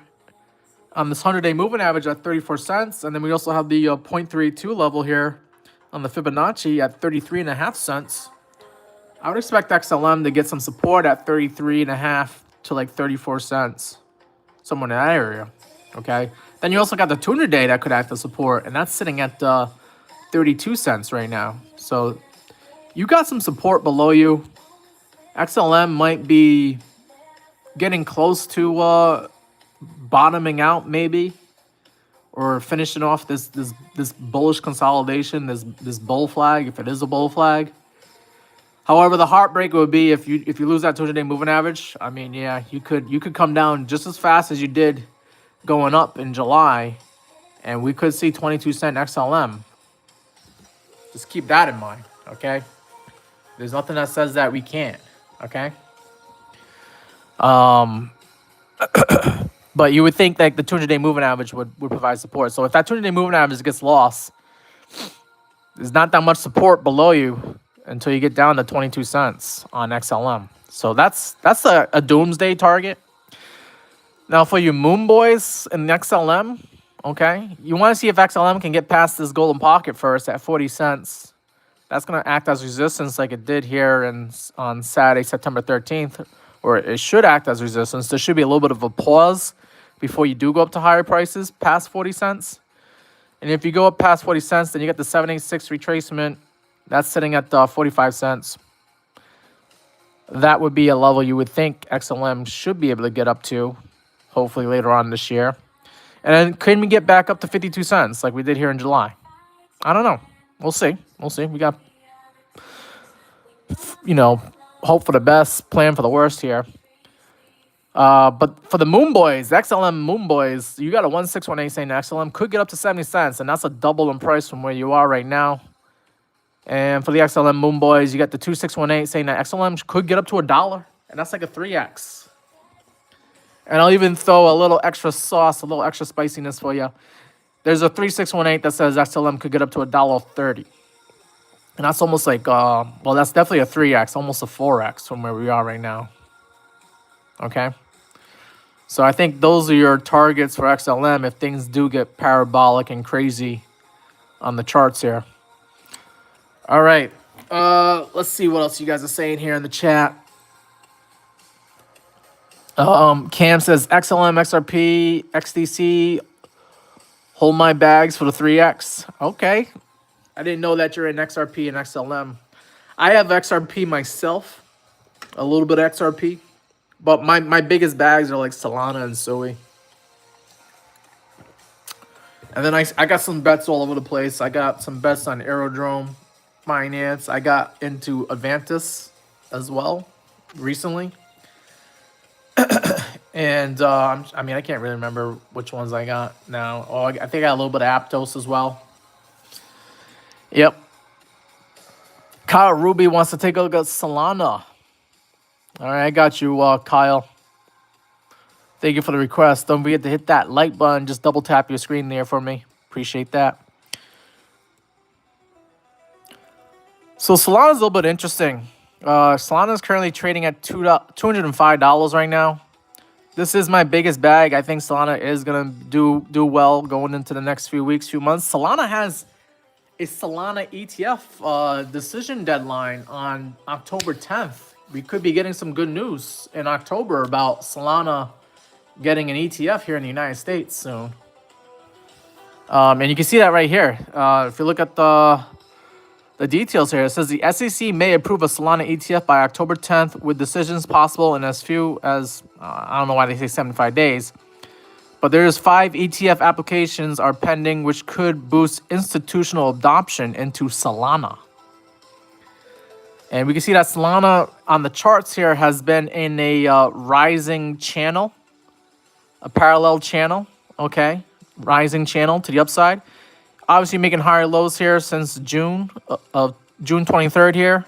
on this 100-day moving average at 34 cents. And then we also have the 0.32 level here on the Fibonacci at 33.5 cents. I would expect XLM to get some support at 33.5 to like 34 cents, somewhere in that area. Okay. Then you also got the 200-day that could act as support, and that's sitting at 32 cents right now. So you got some support below you. XLM might be getting close to bottoming out, maybe, or finishing off this bullish consolidation, this bull flag, if it is a bull flag. However, the heartbreak would be if you lose that 200-day moving average. I mean, yeah, you could come down just as fast as you did going up in July, and we could see 22-cent XLM. Just keep that in mind, okay? There's nothing that says that we can't, okay? But you would think that the 200-day moving average would provide support. So if that 200-day moving average gets lost, there's not that much support below you until you get down to 22 cents on XLM. So that's a doomsday target. Now for you moon boys in XLM, okay, you want to see if XLM can get past this golden pocket first at 40 cents. That's going to act as resistance like it did here on Saturday, September 13th. Or it should act as resistance. There should be a little bit of a pause before you do go up to higher prices past 40 cents. And if you go up past 40 cents, then you get the 786 retracement. That's sitting at 45 cents. That would be a level you would think XLM should be able to get up to, hopefully later on this year. And then can we get back up to 52 cents like we did here in July? I don't know. We'll see. We'll see. We got, hope for the best, plan for the worst here. But for the Moon Boys, XLM Moon Boys, you got a 1618 saying XLM could get up to 70 cents, and that's a double in price from where you are right now. And for the XLM Moon Boys, you got the 2618 saying that XLM could get up to $1, and that's like a 3x. And I'll even throw a little extra sauce, a little extra spiciness for you. There's a 3618 that says XLM could get up to $1.30. And that's almost like, well, that's definitely a 3x, almost a 4x from where we are right now. Okay? So I think those are your targets for XLM if things do get parabolic and crazy on the charts here. All right. Let's see what else you guys are saying here in the chat. Cam says XLM, XRP, XDC, hold my bags for the 3X. Okay. I didn't know that you're in XRP and XLM. I have XRP myself, a little bit of XRP, but my biggest bags are like Solana and Sui. And then I got some bets all over the place. I got some bets on Aerodrome Finance. I got into Avantis as well recently. And I mean, I can't really remember which ones I got now. Oh, I think I got a little bit of Aptos as well. Yep. Kyle Ruby wants to take a look at Solana. All right, I got you, Kyle. Thank you for the request. Don't forget to hit that like button. Just double tap your screen there for me. Appreciate that. So Solana's a little bit interesting. Solana is currently trading at $205 right now. This is my biggest bag. I think Solana is gonna do well going into the next few weeks, few months. Solana has a Solana ETF decision deadline on October 10th. We could be getting some good news in October about Solana getting an ETF here in the United States soon. And you can see that right here. If you look at the details here, it says the SEC may approve a Solana ETF by October 10th with decisions possible in as few as, I don't know why they say 75 days. But there's 5 ETF applications are pending, which could boost institutional adoption into Solana. And we can see that Solana on the charts here has been in a rising channel, a parallel channel, okay? Rising channel to the upside. Obviously making higher lows here since June, of June 23rd here.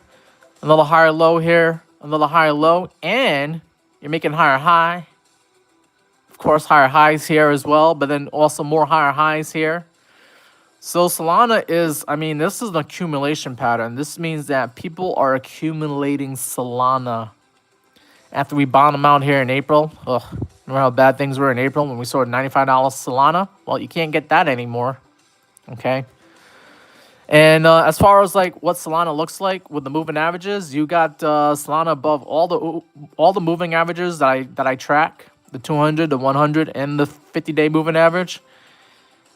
Another higher low here, another higher low, and you're making higher high. Of course, higher highs here as well, but then also more higher highs here. So Solana is, I mean, this is an accumulation pattern. This means that people are accumulating Solana. After we bottom out here in April, remember how bad things were in April when we saw $95 Solana? Well, you can't get that anymore. Okay. And as far as like what Solana looks like with the moving averages, you got Solana above all the moving averages that I track, the 200, the 100, and the 50-day moving average.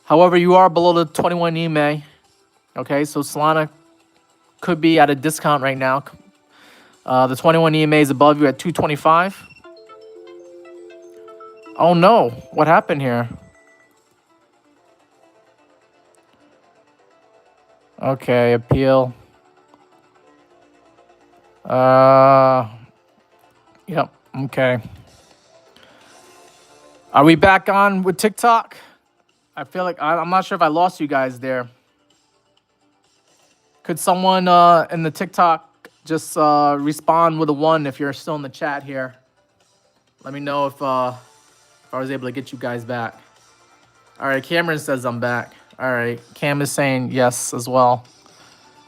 However, you are below the 21 EMA. Okay, so Solana could be at a discount right now. The 21 EMA is above you at 225. Oh no, what happened here? Okay, appeal. Yep, okay. Are we back on with TikTok? I feel like I'm not sure if I lost you guys there. Could someone in the TikTok just respond with a 1 if you're still in the chat here? Let me know if I was able to get you guys back. All right, Cameron says I'm back. All right, Cam is saying yes as well.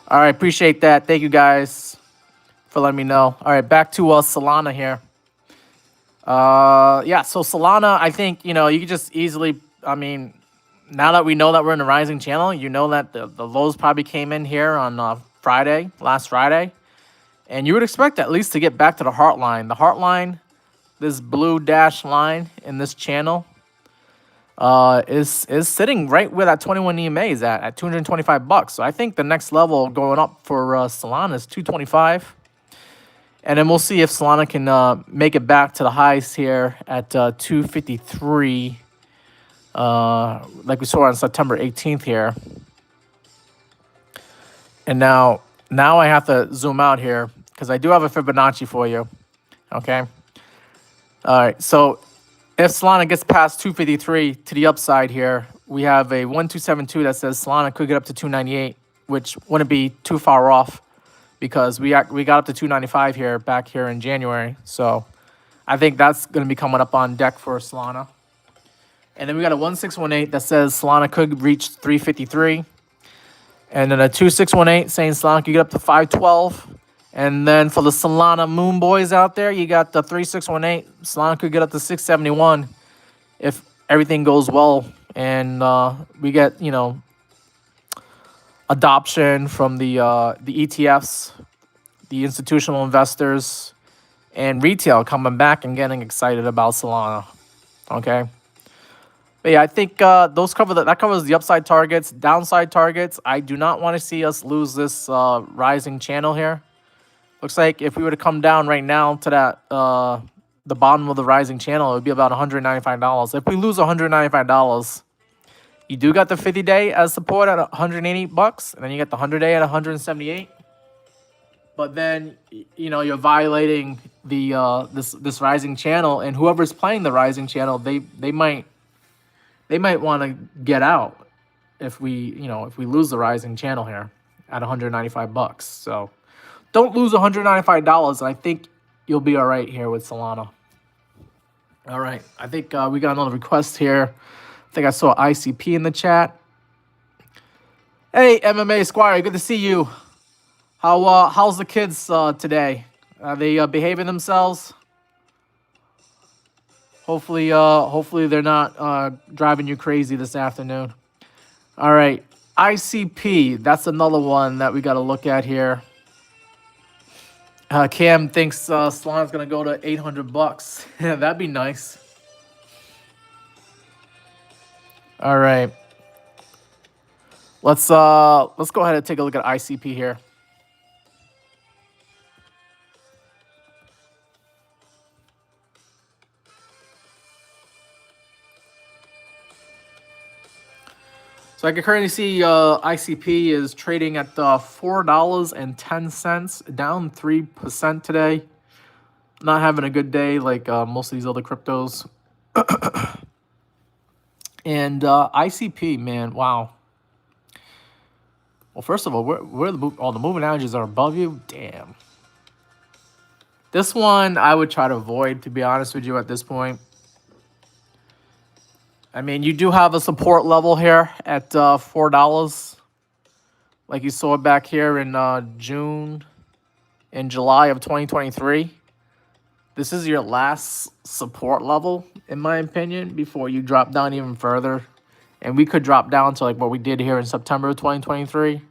All right, appreciate that. Thank you guys for letting me know. All right, back to Solana here. Yeah, so Solana, I think, you know, you could just easily, I mean, now that we know that we're in a rising channel, you know that the lows probably came in here on last Friday. And you would expect at least to get back to the heart line. The heart line, this blue dash line in this channel, is sitting right where that 21 EMA is at $225. So I think the next level going up for Solana is 225. And then we'll see if Solana can make it back to the highs here at 253, like we saw on September 18th here. And now I have to zoom out here because I do have a Fibonacci for you. Okay. All right. So if Solana gets past 253 to the upside here, we have a 1272 that says Solana could get up to 298. which wouldn't be too far off because we got up to 295 here back here in January. So I think that's going to be coming up on deck for Solana. And then we got a 1618 that says Solana could reach 353. And then a 2618 saying Solana could get up to 512. And then for the Solana Moon Boys out there, you got the 3618. Solana could get up to 671 if everything goes well. And we get, you know, adoption from the ETFs, the institutional investors, and retail coming back and getting excited about Solana. Okay. But yeah, I think those cover that covers the upside targets, downside targets. I do not want to see us lose this rising channel here. Looks like if we were to come down right now to that the bottom of the rising channel, it would be about $195. If we lose $195, you do got the 50-day as support at $180, and then you get the 100-day at $178. But then, you know, you're violating the this rising channel, and whoever's playing the rising channel, they might want to get out if we lose the rising channel here at $195. So don't lose $195, and I think you'll be all right here with Solana. All right, I think we got another request here. I think I saw ICP in the chat. Hey, MMA Squire, good to see you. How's the kids today? Are they behaving themselves? Hopefully they're not driving you crazy this afternoon. All right, ICP. That's another one that we got to look at here. Cam thinks Solana's gonna go to $800. Yeah, that'd be nice. All right. Let's go ahead and take a look at ICP here. So I can currently see ICP is trading at $4.10, down 3% today. Not having a good day like most of these other cryptos. And ICP, man, wow. Well, first of all, where all the moving averages are above you. Damn. This one I would try to avoid, to be honest with you, at this point. I mean, you do have a support level here at $4, like you saw back here in June and July of 2023. This is your last support level, in my opinion, before you drop down even further. And we could drop down to like what we did here in September of 2023,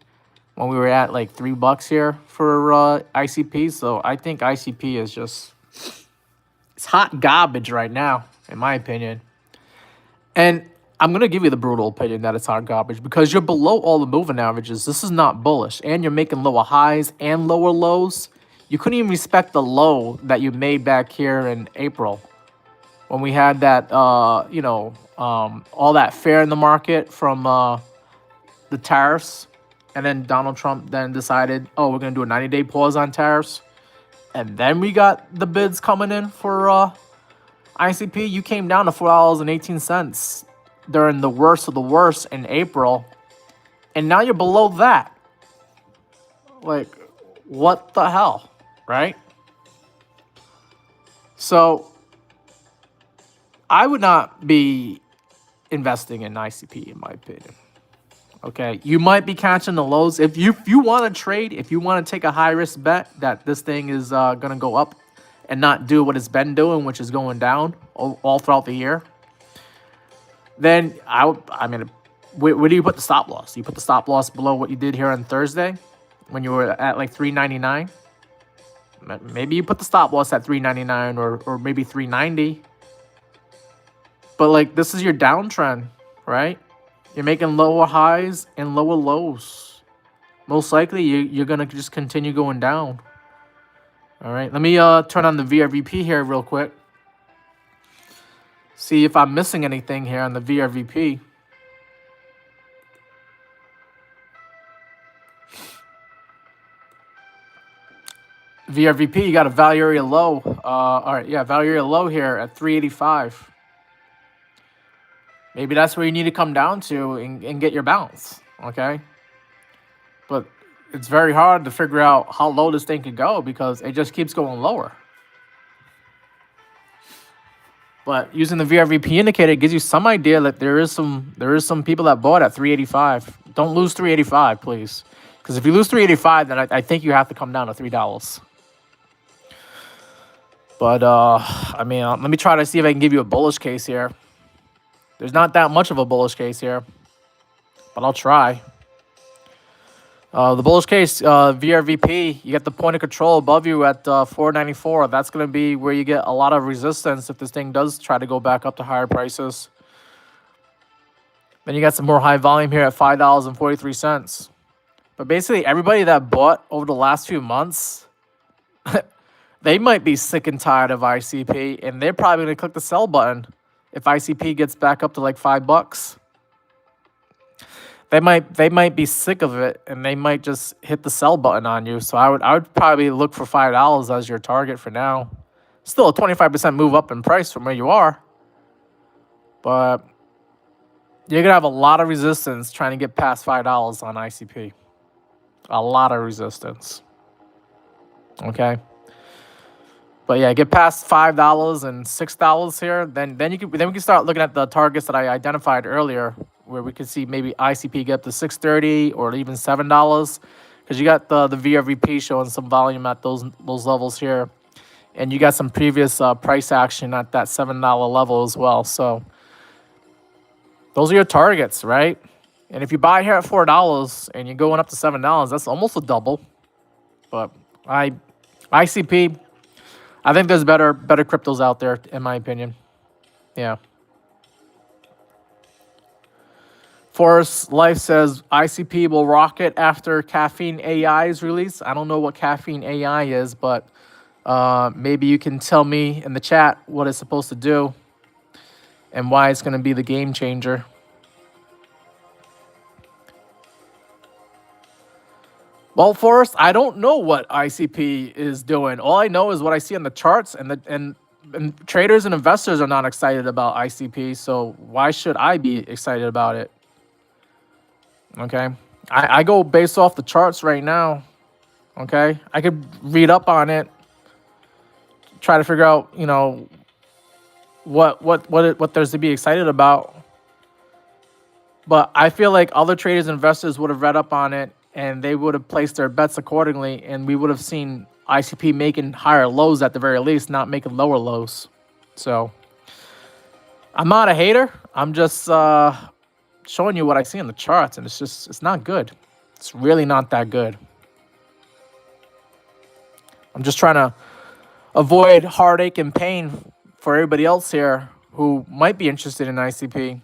when we were at like $3 here for ICP. So I think ICP is just, it's hot garbage right now, in my opinion. And I'm going to give you the brutal opinion that it's hot garbage because you're below all the moving averages. This is not bullish. And you're making lower highs and lower lows. You couldn't even respect the low that you made back here in April when we had that, all that fear in the market from the tariffs. And then Donald Trump then decided, oh, we're going to do a 90-day pause on tariffs. And then we got the bids coming in for ICP. You came down to $4.18 during the worst of the worst in April, and now you're below that. Like, what the hell, right? So I would not be investing in ICP, in my opinion. Okay, you might be catching the lows. If you want to trade, if you want to take a high risk bet that this thing is gonna go up and not do what it's been doing, which is going down all throughout the year, then I mean, where do you put the stop loss? You put the stop loss below what you did here on Thursday when you were at like $3.99. Maybe you put the stop loss at $3.99 or maybe $3.90. But like, this is your downtrend, right? You're making lower highs and lower lows. Most likely, you're gonna just continue going down. All right, let me turn on the VRVP here real quick. See if I'm missing anything here on the VRVP. VRVP, you got a value area low. All right, yeah, value area low here at 385. Maybe that's where you need to come down to and get your bounce, okay? But it's very hard to figure out how low this thing could go because it just keeps going lower. But using the VRVP indicator gives you some idea that there is some people that bought at 385. Don't lose 385, please. Because if you lose 385, then I think you have to come down to $3. But I mean, let me try to see if I can give you a bullish case here. There's not that much of a bullish case here, but I'll try. The bullish case, VRVP, you get the point of control above you at 494. That's going to be where you get a lot of resistance if this thing does try to go back up to higher prices. Then you got some more high volume here at $5.43. But basically, everybody that bought over the last few months, they might be sick and tired of ICP, and they're probably going to click the sell button if ICP gets back up to like $5. They might be sick of it, and they might just hit the sell button on you. So I would probably look for $5 as your target for now. Still a 25% move up in price from where you are, but you're gonna have a lot of resistance trying to get past $5 on ICP. A lot of resistance. Okay. But yeah, get past $5 and $6 here, then we can start looking at the targets that I identified earlier, where we could see maybe ICP get up to $6.30 or even $7, because you got the VRVP showing some volume at those levels here, and you got some previous price action at that $7 level as well. So those are your targets, right? And if you buy here at $4 and you're going up to $7, that's almost a double. But ICP. I think there's better cryptos out there, in my opinion. Yeah. Forest Life says ICP will rocket after Caffeine AI is released. I don't know what Caffeine AI is, but maybe you can tell me in the chat what it's supposed to do and why it's going to be the game changer. Well, Forrest, I don't know what ICP is doing. All I know is what I see on the charts, and traders and investors are not excited about ICP, so why should I be excited about it? Okay, I go based off the charts right now. Okay, I could read up on it, try to figure out, you know, what there's to be excited about. But I feel like other traders and investors would have read up on it, and they would have placed their bets accordingly, and we would have seen ICP making higher lows at the very least, not making lower lows. So I'm not a hater. I'm just showing you what I see in the charts, and it's not good. It's really not that good. I'm just trying to avoid heartache and pain for everybody else here who might be interested in ICP.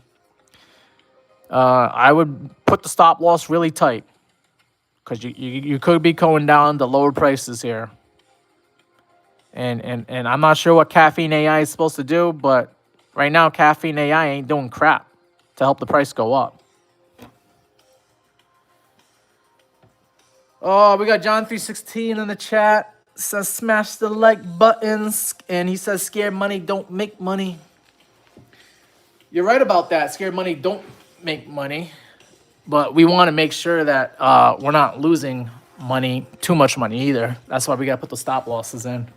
I would put the stop loss really tight, because you could be going down to lower prices here. And I'm not sure what Caffeine AI is supposed to do, but right now Caffeine AI ain't doing crap to help the price go up. Oh, we got John316 in the chat. Says smash the like buttons, and he says scared money don't make money. You're right about that. Scared money don't make money. But we want to make sure that we're not losing money, too much money either. That's why we got to put the stop losses in.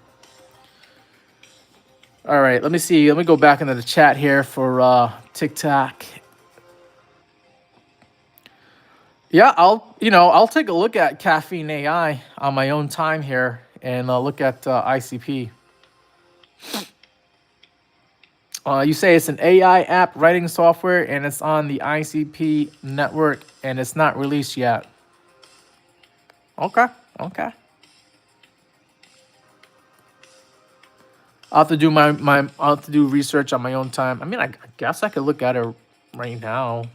All right, let me see. Let me go back into the chat here for TikTok. Yeah, I'll take a look at Caffeine AI on my own time here and look at ICP. You say it's an AI app writing software, and it's on the ICP network, and it's not released yet. Okay. I'll have to do I'll have to do research on my own time. I mean, I guess I could look at it right now.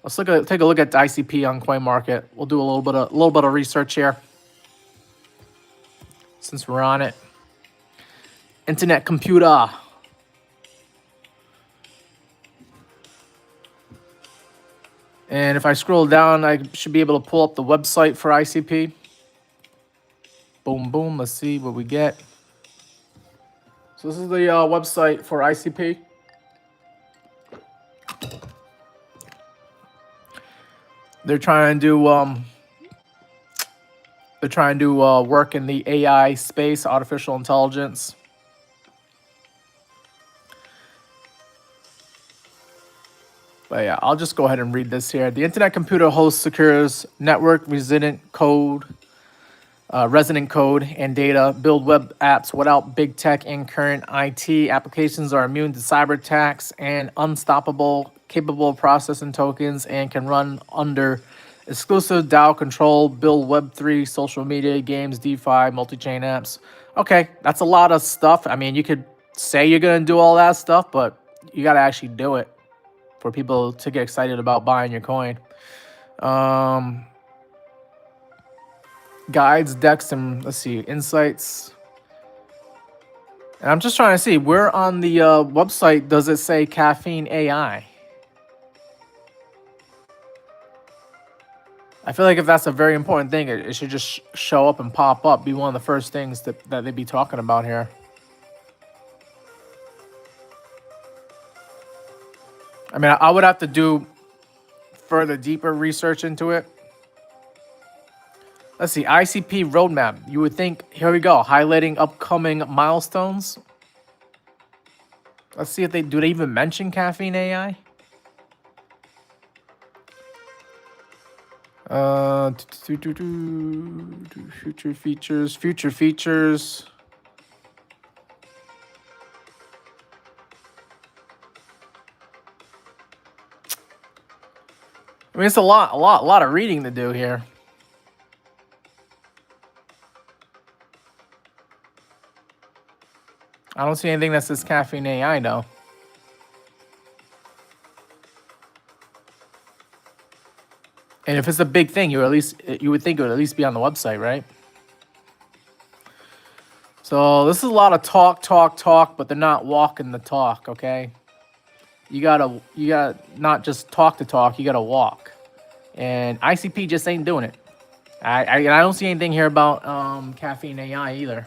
Let's take a look at the ICP on CoinMarket. We'll do a little bit of research here, since we're on it. Internet computer. And if I scroll down, I should be able to pull up the website for ICP. Boom, boom. Let's see what we get. So this is the website for ICP. They're trying to work in the AI space, artificial intelligence. But yeah, I'll just go ahead and read this here. The Internet Computer Host secures network resonant code and data, build web apps without big tech and current IT. Applications are immune to cyber attacks and unstoppable, capable of processing tokens, and can run under exclusive DAO control, build Web3, social media, games, DeFi, multi-chain apps. Okay, that's a lot of stuff. I mean, you could say you're going to do all that stuff, but you got to actually do it for people to get excited about buying your coin. Guides, decks, and let's see, insights. And I'm just trying to see where on the website does it say Caffeine AI? I feel like if that's a very important thing, it should just show up and pop up, be one of the first things that they'd be talking about here. I mean, I would have to do further, deeper research into it. Let's see, ICP roadmap. You would think, here we go, highlighting upcoming milestones. Let's see if do they even mention Caffeine AI? Future features. I mean, it's a lot of reading to do here. I don't see anything that says Caffeine AI, though. And if it's a big thing, you would think it would at least be on the website, right? So this is a lot of talk, but they're not walking the talk, okay? You gotta not just talk the talk, you gotta walk. And ICP just ain't doing it. I don't see anything here about Caffeine AI either.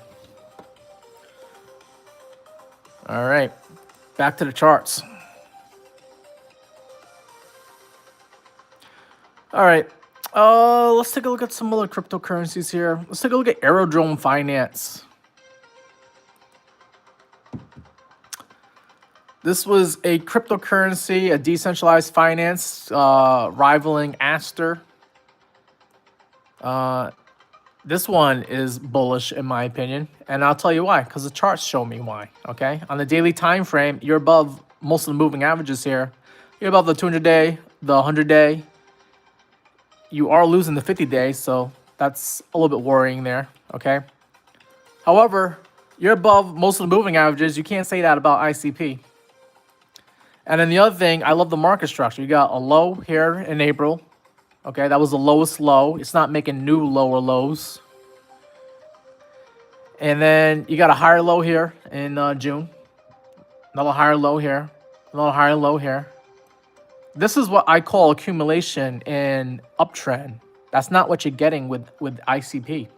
All right, back to the charts. All right, let's take a look at some other cryptocurrencies here. Let's take a look at Aerodrome Finance. This was a cryptocurrency, a decentralized finance, rivaling Aster. This one is bullish in my opinion, and I'll tell you why, because the charts show me why, okay? On the daily time frame, you're above most of the moving averages here. You're above the 200-day, the 100-day. You are losing the 50-day, so that's a little bit worrying there, okay? However, you're above most of the moving averages. You can't say that about ICP. And then the other thing, I love the market structure. You got a low here in April. Okay, that was the lowest low. It's not making new lower lows. And then you got a higher low here in June. Another higher low here. Another higher low here. This is what I call accumulation in uptrend. That's not what you're getting with ICP.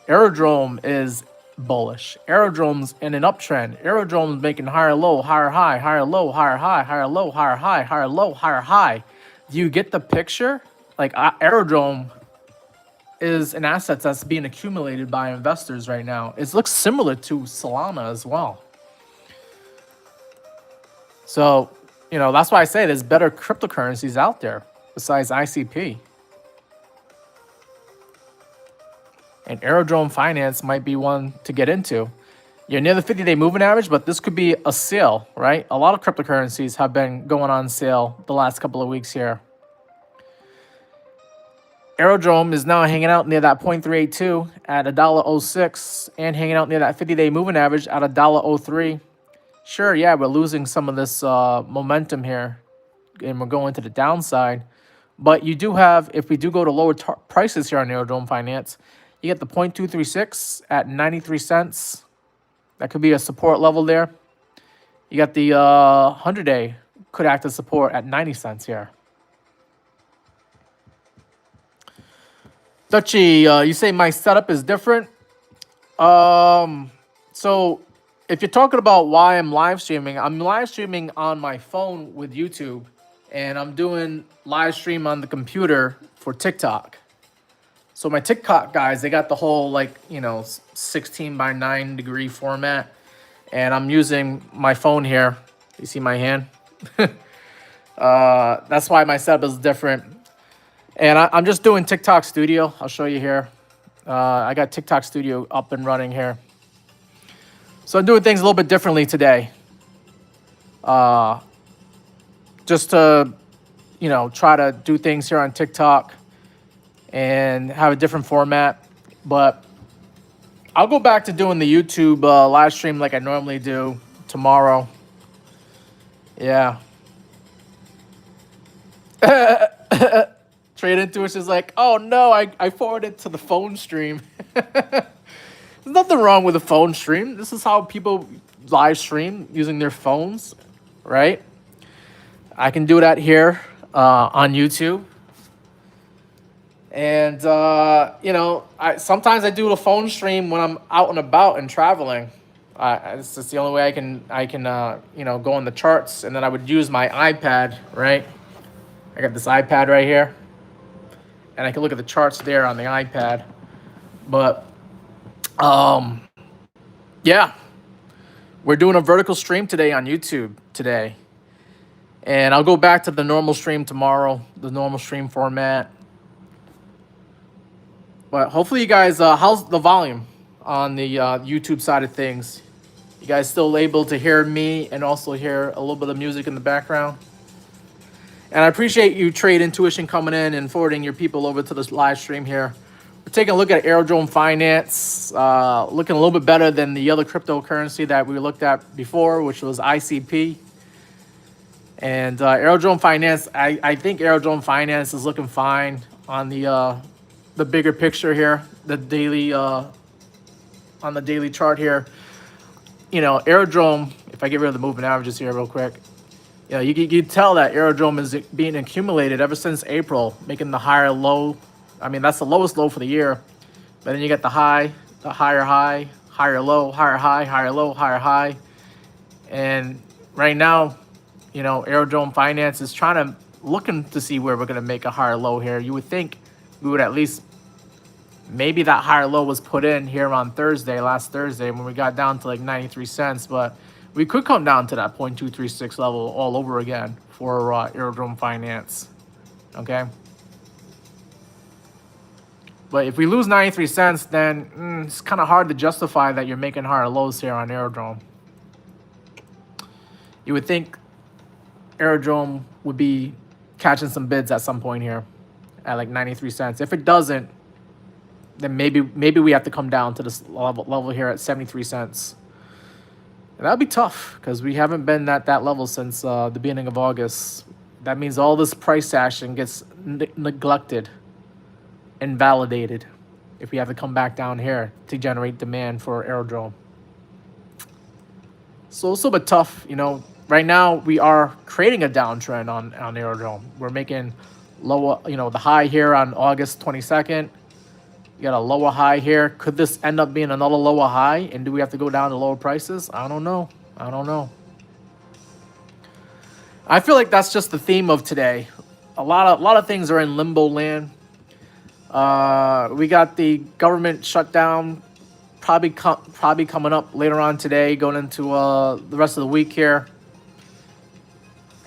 Aerodrome is bullish. Aerodrome's in an uptrend. Aerodrome's making higher low, higher high, higher low, higher high, higher low, higher high, higher low, higher high. Do you get the picture? Like Aerodrome is an asset that's being accumulated by investors right now. It looks similar to Solana as well. So, you know, that's why I say there's better cryptocurrencies out there besides ICP. And Aerodrome Finance might be one to get into. You're near the 50-day moving average, but this could be a sale, right? A lot of cryptocurrencies have been going on sale the last couple of weeks here. Aerodrome is now hanging out near that 0.382 at $1.06 and hanging out near that 50-day moving average at $1.03. Sure, yeah, we're losing some of this momentum here, and we're going to the downside. But you do have, if we do go to lower prices here on Aerodrome Finance, you get the 0.236 at 93 cents. That could be a support level there. You got the 100-day could act as support at 90 cents here. Dutchy, you say my setup is different. So if you're talking about why I'm live streaming on my phone with YouTube, and I'm doing live stream on the computer for TikTok. So my TikTok guys, they got the whole 16 by 9 degree format, and I'm using my phone here. You see my hand? That's why my setup is different. And I'm just doing TikTok Studio. I'll show you here. I got TikTok Studio up and running here. So I'm doing things a little bit differently today. Just to, try to do things here on TikTok and have a different format. But I'll go back to doing the YouTube live stream like I normally do tomorrow. Yeah. Trade Intuition is like, oh no, I forwarded to the phone stream. There's nothing wrong with a phone stream. This is how people live stream using their phones, right? I can do that here on YouTube. And, sometimes I do a phone stream when I'm out and about and traveling. It's just the only way I can go on the charts. And then I would use my iPad, right? I got this iPad right here. And I can look at the charts there on the iPad. But, yeah. We're doing a vertical stream today on YouTube today. And I'll go back to the normal stream tomorrow, the normal stream format. But hopefully you guys, how's the volume on the YouTube side of things? You guys still able to hear me and also hear a little bit of music in the background? And I appreciate you, Trade Intuition, coming in and forwarding your people over to this live stream here. We're taking a look at Aerodrome Finance, looking a little bit better than the other cryptocurrency that we looked at before, which was ICP. And Aerodrome Finance, I think Aerodrome Finance is looking fine on the bigger picture here, the daily on the daily chart here. Aerodrome, if I get rid of the moving averages here real quick, you tell that Aerodrome is being accumulated ever since April, making the higher low. I mean, that's the lowest low for the year. But then you get the high, the higher high, higher low, higher high, higher low, higher high. And right now, Aerodrome Finance is looking to see where we're going to make a higher low here. You would think we would at least, maybe that higher low was put in here on last Thursday, when we got down to like 93 cents. But we could come down to that 0.236 level all over again for Aerodrome Finance. Okay. But if we lose 93 cents, then it's kind of hard to justify that you're making higher lows here on Aerodrome. You would think Aerodrome would be catching some bids at some point here at like 93 cents. If it doesn't, then maybe we have to come down to this level here at 73 cents. And that'll be tough because we haven't been at that level since the beginning of August. That means all this price action gets neglected, invalidated, if we have to come back down here to generate demand for Aerodrome. So it's a little bit tough, Right now, we are creating a downtrend on Aerodrome. We're making lower, the high here on August 22nd. You got a lower high here. Could this end up being another lower high? And do we have to go down to lower prices? I don't know. I feel like that's just the theme of today. A lot of things are in limbo land. We got the government shutdown probably coming up later on today, going into the rest of the week here.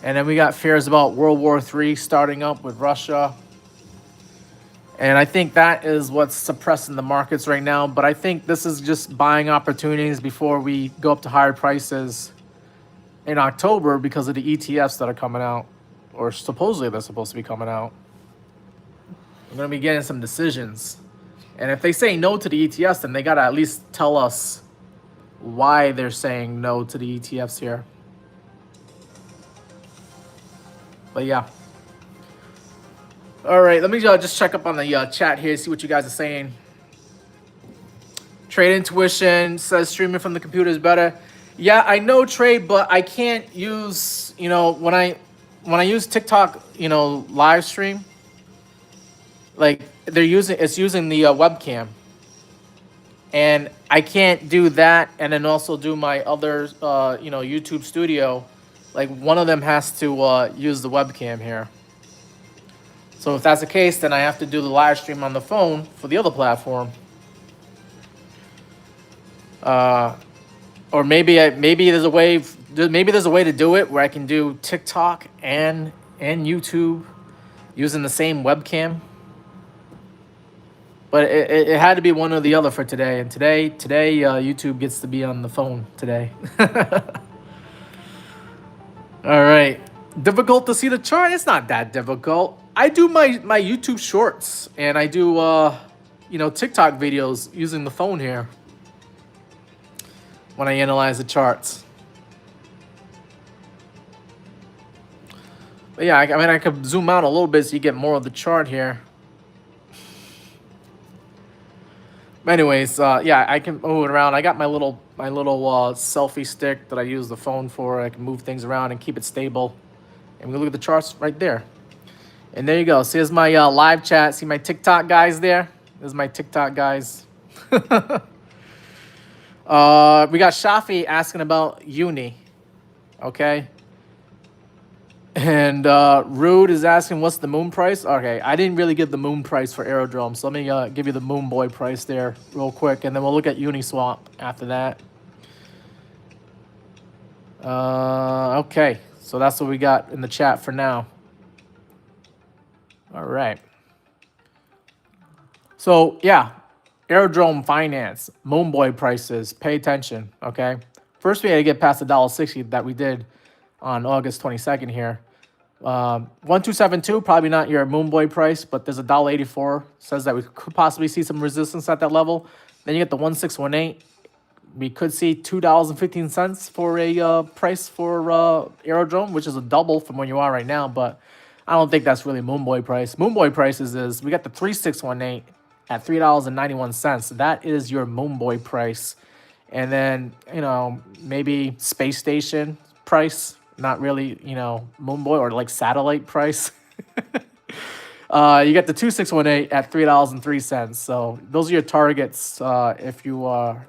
And then we got fears about World War III starting up with Russia. And I think that is what's suppressing the markets right now. But I think this is just buying opportunities before we go up to higher prices in October because of the ETFs that are coming out, or supposedly they're supposed to be coming out. We're going to be getting some decisions. And if they say no to the ETFs, then they got to at least tell us why they're saying no to the ETFs here. But yeah. All right, let me just check up on the chat here, see what you guys are saying. Trade Intuition says streaming from the computer is better. Yeah, I know, Trade, but I can't use, when I use TikTok, live stream, like it's using the webcam. And I can't do that and then also do my other, YouTube studio Like one of them has to use the webcam here. So if that's the case, then I have to do the live stream on the phone for the other platform. Or maybe there's a way to do it where I can do TikTok and YouTube using the same webcam. But it had to be one or the other for today. And today YouTube gets to be on the phone today. All right. Difficult to see the chart? It's not that difficult. I do my YouTube shorts and I do TikTok videos using the phone here when I analyze the charts. But yeah, I mean I could zoom out a little bit so you get more of the chart here. But anyways, yeah, I can move it around. I got my little selfie stick that I use the phone for. I can move things around and keep it stable. And we look at the charts right there. And there you go. So here's my live chat. See my TikTok guys there? There's my TikTok guys. We got Shafi asking about Uni. Okay. And Rude is asking what's the moon price. Okay, I didn't really give the moon price for Aerodrome, so let me give you the Moon Boy price there real quick, and then we'll look at Uniswap after that. Okay, so that's what we got in the chat for now. All right. So yeah, Aerodrome Finance, Moon Boy prices. Pay attention. Okay. First, we had to get past the $1.60 that we did on August 22nd here. 1272, probably not your Moon Boy price, but there's a $1.84. Says that we could possibly see some resistance at that level. Then you get the 1618. We could see $2.15 for a price for Aerodrome, which is a double from where you are right now. But I don't think that's really Moon Boy price. Moon Boy prices is we got the 3618 at $3.91. That is your Moon Boy price. And then maybe Space Station price. Not really, Moon Boy or like satellite price. You get the 2618 at $3.03. So those are your targets if you are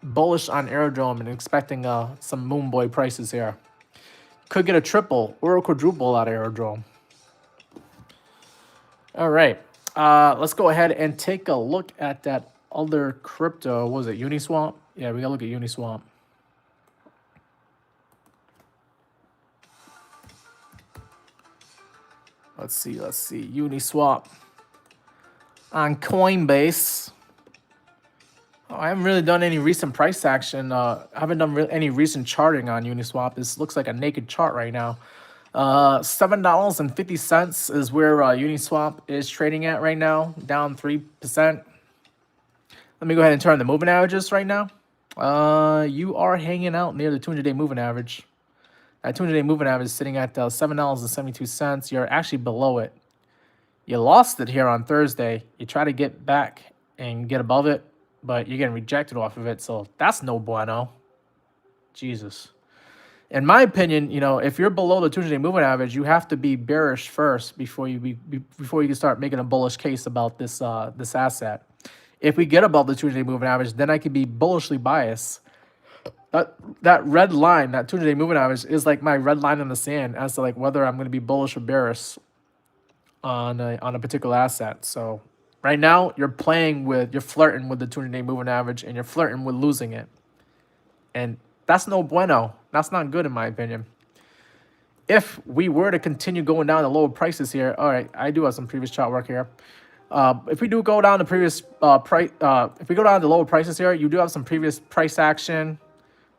bullish on Aerodrome and expecting some Moon Boy prices here. Could get a triple or a quadruple out of Aerodrome. All right. Let's go ahead and take a look at that other crypto. What was it? Uniswap? Yeah, we got to look at Uniswap. Let's see. Uniswap on Coinbase. Oh, I haven't really done any recent price action. I haven't done any recent charting on Uniswap. This looks like a naked chart right now. $7.50 is where Uniswap is trading at right now, down 3%. Let me go ahead and turn the moving averages right now. You are hanging out near the 200-day moving average. That 200-day moving average is sitting at $7.72. You're actually below it. You lost it here on Thursday. You try to get back and get above it, but you're getting rejected off of it. So that's no bueno. Jesus. In my opinion, if you're below the 200-day moving average, you have to be bearish first before you can start making a bullish case about this this asset. If we get above the 200-day moving average, then I could be bullishly biased. That red line, that 200-day moving average, is like my red line in the sand as to like whether I'm going to be bullish or bearish on a particular asset. So right now you're flirting with the 200-day moving average and you're flirting with losing it, and that's no bueno. That's not good in my opinion. If we were to continue going down to lower prices here, all right, I do have some previous chart work here. If we do go down to previous if we go down to lower prices here, you do have some previous price action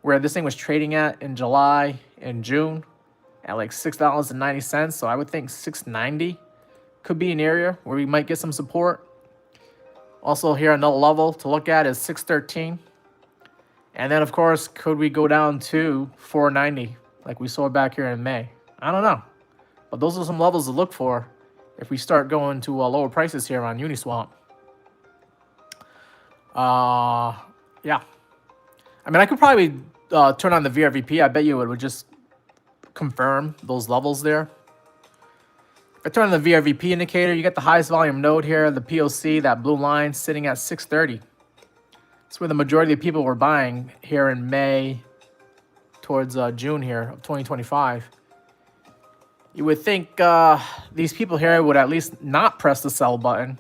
where this thing was trading at in July and June at like $6.90. So I would think $6.90 could be an area where we might get some support. Also here, another level to look at is $6.13. And then, of course, could we go down to $4.90 like we saw back here in May? I don't know. But those are some levels to look for if we start going to lower prices here on Uniswap. Yeah. I mean, I could probably turn on the VRVP. I bet you it would just confirm those levels there. If I turn on the VRVP indicator, you get the highest volume node here, the POC, that blue line sitting at 630. That's where the majority of people were buying here in May towards June here of 2025. You would think these people here would at least not press the sell button.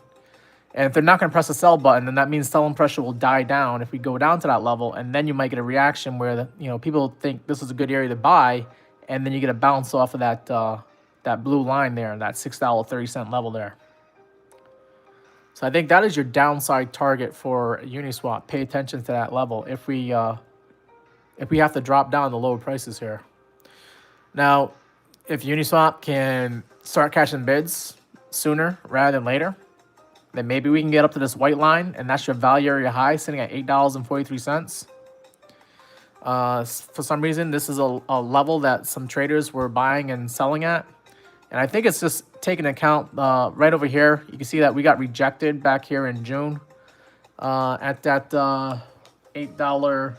And if they're not going to press the sell button, then that means selling pressure will die down if we go down to that level. And then you might get a reaction where people think this is a good area to buy, and then you get a bounce off of that that blue line there, that $6.30 level there. So I think that is your downside target for Uniswap. Pay attention to that level if we have to drop down the lower prices here. Now, if Uniswap can start catching bids sooner rather than later, then maybe we can get up to this white line, and that's your value area high, sitting at $8.43. For some reason, this is a level that some traders were buying and selling at. And I think it's just taking account right over here. You can see that we got rejected back here in June at that $8.40,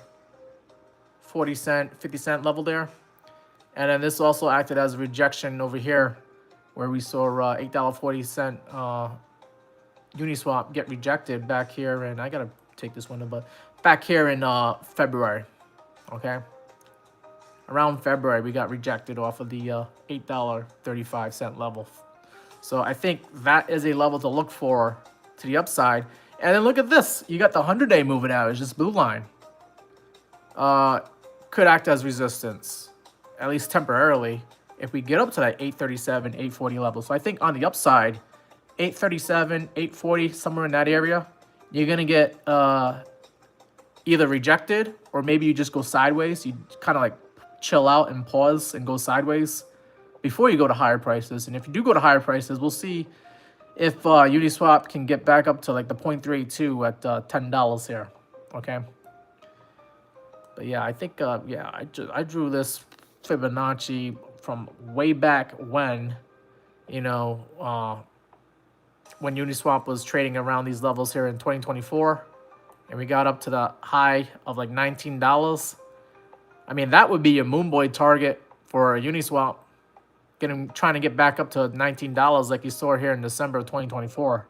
50-cent level there. And then this also acted as a rejection over here where we saw $8.40 Uniswap get rejected back here. And I got to take this window, but back here in February, okay? Around February, we got rejected off of the $8.35 level. So I think that is a level to look for to the upside. And then look at this. You got the 100-day moving average, this blue line. Could act as resistance, at least temporarily, if we get up to that 837, 840 level. So I think on the upside, 837, 840, somewhere in that area, you're going to get either rejected or maybe you just go sideways. You kind of like chill out and pause and go sideways before you go to higher prices. And if you do go to higher prices, we'll see if Uniswap can get back up to like the 0.32 at $10 here. Okay. But yeah, I think I drew this Fibonacci from way back when, when Uniswap was trading around these levels here in 2024, and we got up to the high of like $19. I mean, that would be a moonboy target for Uniswap, trying to get back up to $19 like you saw here in December of 2024.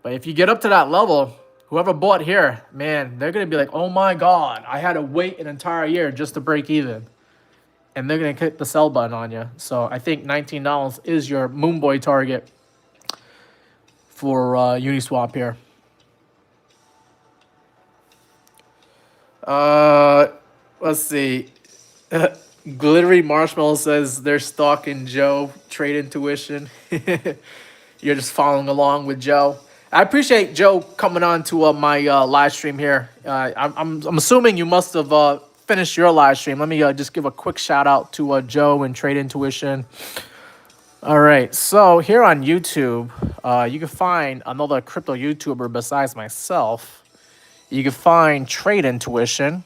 But if you get up to that level, whoever bought here, man, they're going to be like, oh my God, I had to wait an entire year just to break even. And they're going to hit the sell button on you. So I think $19 is your moonboy target for Uniswap here. Let's see. Glittery Marshmallow says they're stalking Joe. Trade Intuition. You're just following along with Joe. I appreciate Joe coming on to my live stream here. I'm assuming you must have finished your live stream. Let me just give a quick shout out to Joe and Trade Intuition. All right, so here on YouTube, you can find another crypto YouTuber besides myself. You can find Trade Intuition.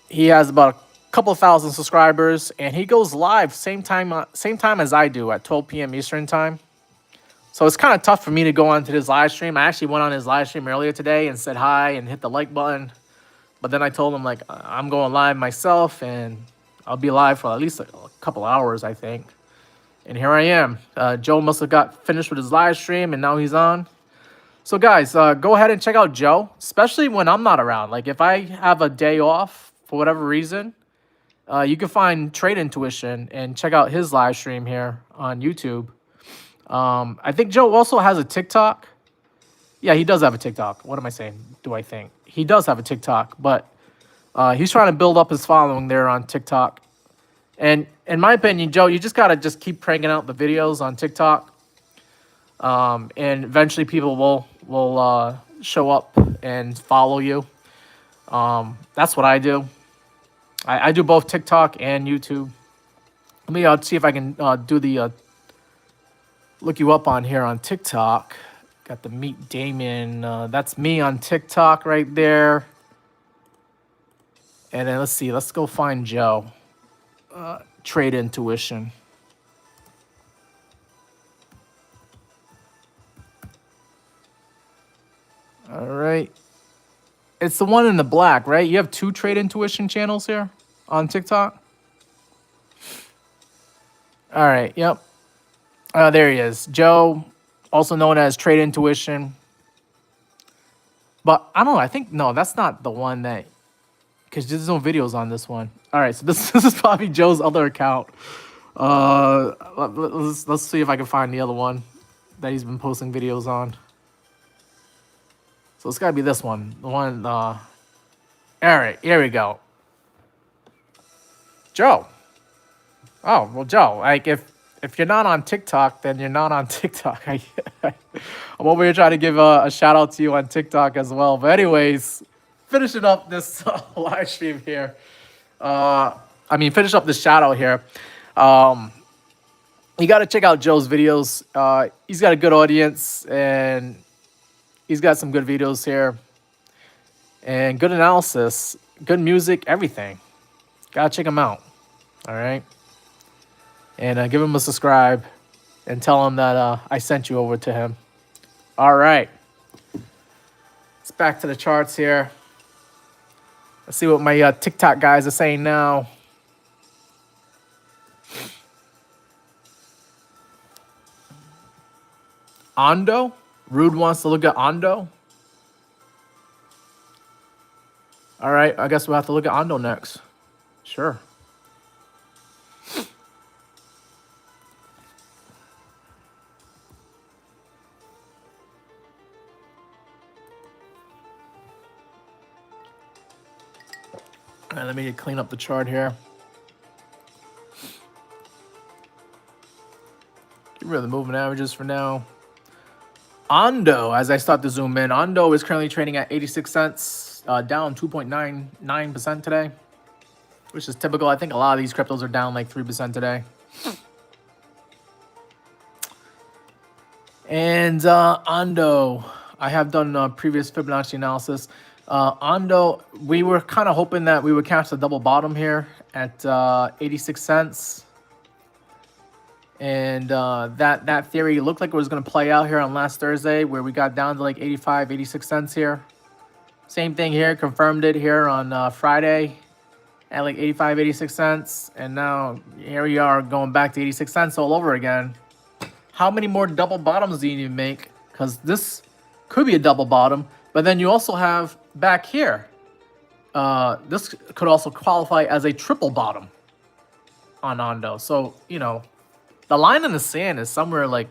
He has about a couple thousand subscribers, and he goes live same time as I do at 12 p.m. Eastern time. So it's kind of tough for me to go onto his live stream. I actually went on his live stream earlier today and said hi and hit the like button. But then I told him, like, I'm going live myself, and I'll be live for at least a couple hours, I think. And here I am. Joe must have got finished with his live stream, and now he's on. So, guys, go ahead and check out Joe, especially when I'm not around. Like, if I have a day off for whatever reason, you can find Trade Intuition and check out his live stream here on YouTube. I think Joe also has a TikTok. Yeah, he does have a TikTok. What am I saying? Do I think? He does have a TikTok, but he's trying to build up his following there on TikTok. And in my opinion, Joe, you just got to just keep cranking out the videos on TikTok. And eventually people will show up and follow you. That's what I do. I do both TikTok and YouTube. Let me see if I can do the look you up on here on TikTok. Got the Meet Damien. That's me on TikTok right there. And then let's see. Let's go find Joe. Trade Intuition. All right. It's the one in the black, right? You have two Trade Intuition channels here on TikTok. All right. Yep. There he is. Joe, also known as Trade Intuition. But I don't know. I think, no, that's not the one that... because there's no videos on this one. All right, so this, this is probably Joe's other account. Let's see if I can find the other one that he's been posting videos on. So it's gotta be this one. The one, all right, here we go. Joe. Oh, well, Joe, like if you're not on TikTok, then you're not on TikTok. I'm over here trying to give a shout out to you on TikTok as well. But anyways, finishing up this live stream here. Finish up this shout out here. You got to check out Joe's videos. He's got a good audience and he's got some good videos here and good analysis, good music, everything. Gotta check him out. All right. And give him a subscribe and tell him that I sent you over to him. All right. Let's back to the charts here. Let's see what my TikTok guys are saying now. Ondo? Rude wants to look at Ondo. All right, I guess we'll have to look at Ondo next. Sure. All right, let me clean up the chart here. Get rid of the moving averages for now. Ondo, as I start to zoom in, Ondo is currently trading at 86 cents, down 2.99% today, which is typical. I think a lot of these cryptos are down like 3% today. And Ondo, I have done previous Fibonacci analysis. Ondo, we were kind of hoping that we would catch the double bottom here at 86 cents. And that theory looked like it was going to play out here on last Thursday where we got down to like 85, 86 cents here. Same thing here, confirmed it here on Friday at like 85, 86 cents. And now here we are going back to 86 cents all over again. How many more double bottoms do you need to make? Because this could be a double bottom. But then you also have back here. This could also qualify as a triple bottom on Ondo. So, you know, the line in the sand is somewhere like,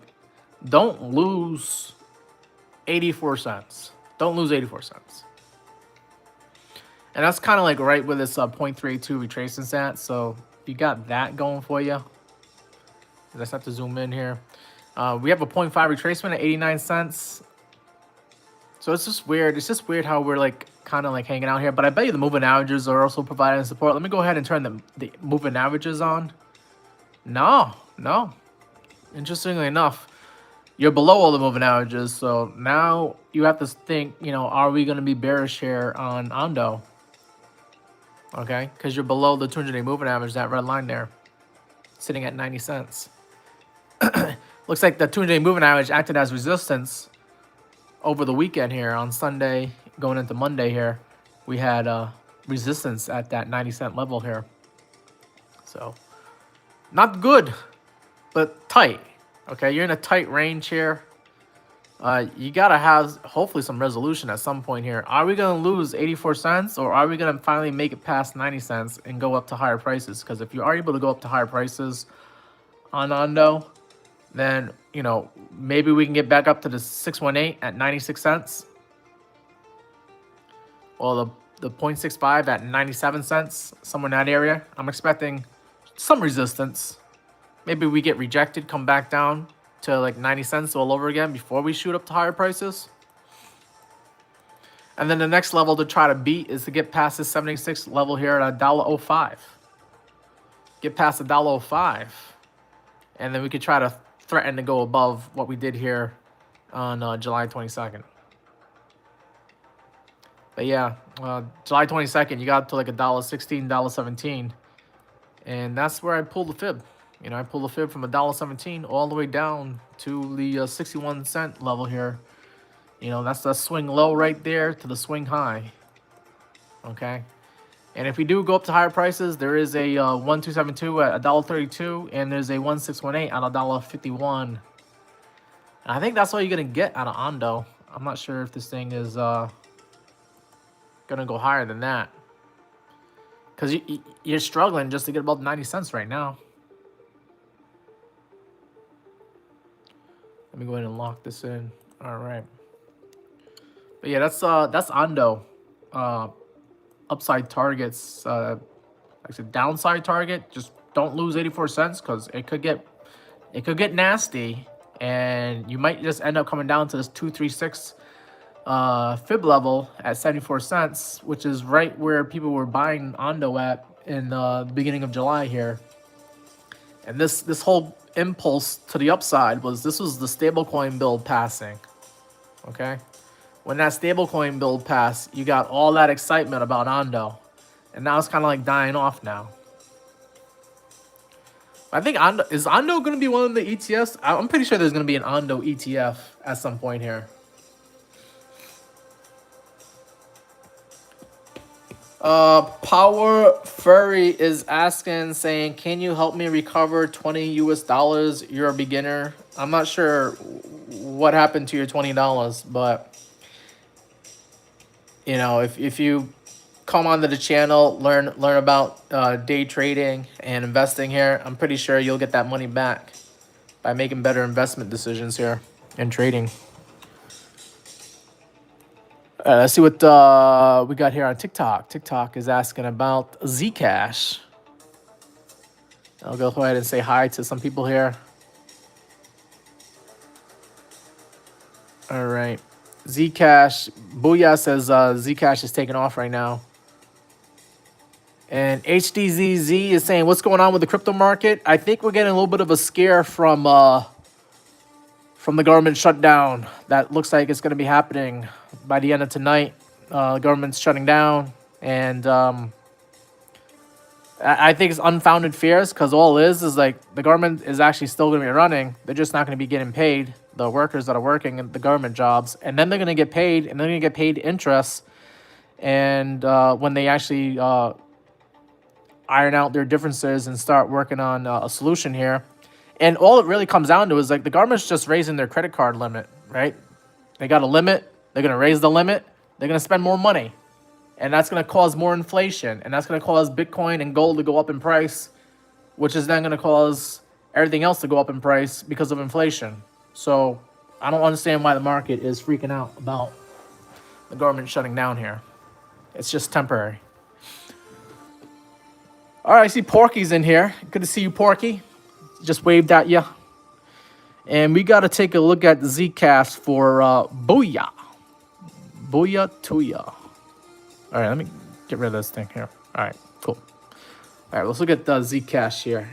don't lose 84 cents. Don't lose 84 cents. And that's kind of like right where this 0.32 retracement at. So you got that going for you. Let's have to zoom in here. We have a 0.5 retracement at 89 cents. So it's just weird. It's just weird how we're like kind of like hanging out here. But I bet you the moving averages are also providing support. Let me go ahead and turn the moving averages on. No. Interestingly enough, you're below all the moving averages. So now you have to think, you know, are we going to be bearish here on Ondo? Okay, because you're below the 200-day moving average, that red line there, sitting at 90 cents. Looks like the 200-day moving average acted as resistance over the weekend here on Sunday, going into Monday here. We had resistance at that 90-cent level here. So not good, but tight. Okay, you're in a tight range here. You gotta have hopefully some resolution at some point here. Are we gonna lose 84 cents, or are we gonna finally make it past 90 cents and go up to higher prices? Because if you are able to go up to higher prices on Ondo, then, you know, maybe we can get back up to the 618 at 96 cents, or the 0.65 at 97 cents, somewhere in that area. I'm expecting some resistance. Maybe we get rejected, come back down to like 90 cents all over again before we shoot up to higher prices. And then the next level to try to beat is to get past this 76 level here at $1.05. Get past $1.05. And then we could try to threaten to go above what we did here on July 22nd. But yeah, July 22nd, you got to like $1.16, $1.17. And that's where I pulled the fib. You know, I pulled the fib from $1.17 all the way down to the 61 cent level here. You know, that's the swing low right there to the swing high. Okay. And if we do go up to higher prices, there is a 1272 at $1.32, and there's a 1618 at $1.51. And I think that's all you're going to get out of Ondo. I'm not sure if this thing is going to go higher than that. Because you're struggling just to get above 90 cents right now. Let me go ahead and lock this in. All right. But yeah, that's Ando. Upside targets. Actually, downside target. Just don't lose 84 cents because it could get nasty, and you might just end up coming down to this 236 fib level at 74 cents, which is right where people were buying Ando at in the beginning of July here. And this whole impulse to the upside was the stablecoin build passing. Okay, when that stablecoin build passed, you got all that excitement about Ando, and now it's kind of like dying off now. I think is Ando going to be one of the ETFs? I'm pretty sure there's going to be an Ando ETF at some point here. Power Furry is asking, saying, can you help me recover $20 US? You're a beginner. I'm not sure what happened to your $20, but you know, if you come onto the channel, learn about day trading and investing here, I'm pretty sure you'll get that money back by making better investment decisions here and trading. Let's see what we got here on TikTok. TikTok is asking about Zcash. I'll go ahead and say hi to some people here. All right. Zcash. Booyah says Zcash is taking off right now. And HDZZ is saying, what's going on with the crypto market? I think we're getting a little bit of a scare from the government shutdown. That looks like it's going to be happening by the end of tonight. The government's shutting down, and I think it's unfounded fears, because all it is like the government is actually still going to be running. They're just not going to be getting paid, the workers that are working in the government jobs, and then they're going to get paid, and they're going to get paid interest. And when they actually iron out their differences and start working on a solution here. And all it really comes down to is like the government's just raising their credit card limit, right? They got a limit. They're going to raise the limit. They're going to spend more money. And that's going to cause more inflation. And that's going to cause Bitcoin and gold to go up in price, which is then going to cause everything else to go up in price because of inflation. So I don't understand why the market is freaking out about the government shutting down here. It's just temporary. All right, I see Porky's in here. Good to see you, Porky. Just waved at you. And we got to take a look at the Zcash for Booyah. Booyah Tuya. All right, let me get rid of this thing here. All right, cool. All right, let's look at the Zcash here.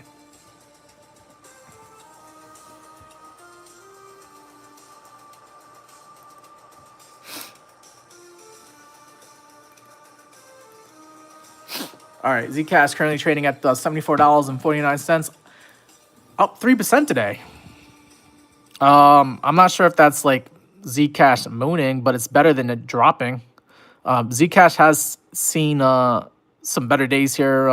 All right, Zcash currently trading at $74.49, up 3% today. I'm not sure if that's like Zcash mooning, but it's better than it dropping. Zcash has seen some better days here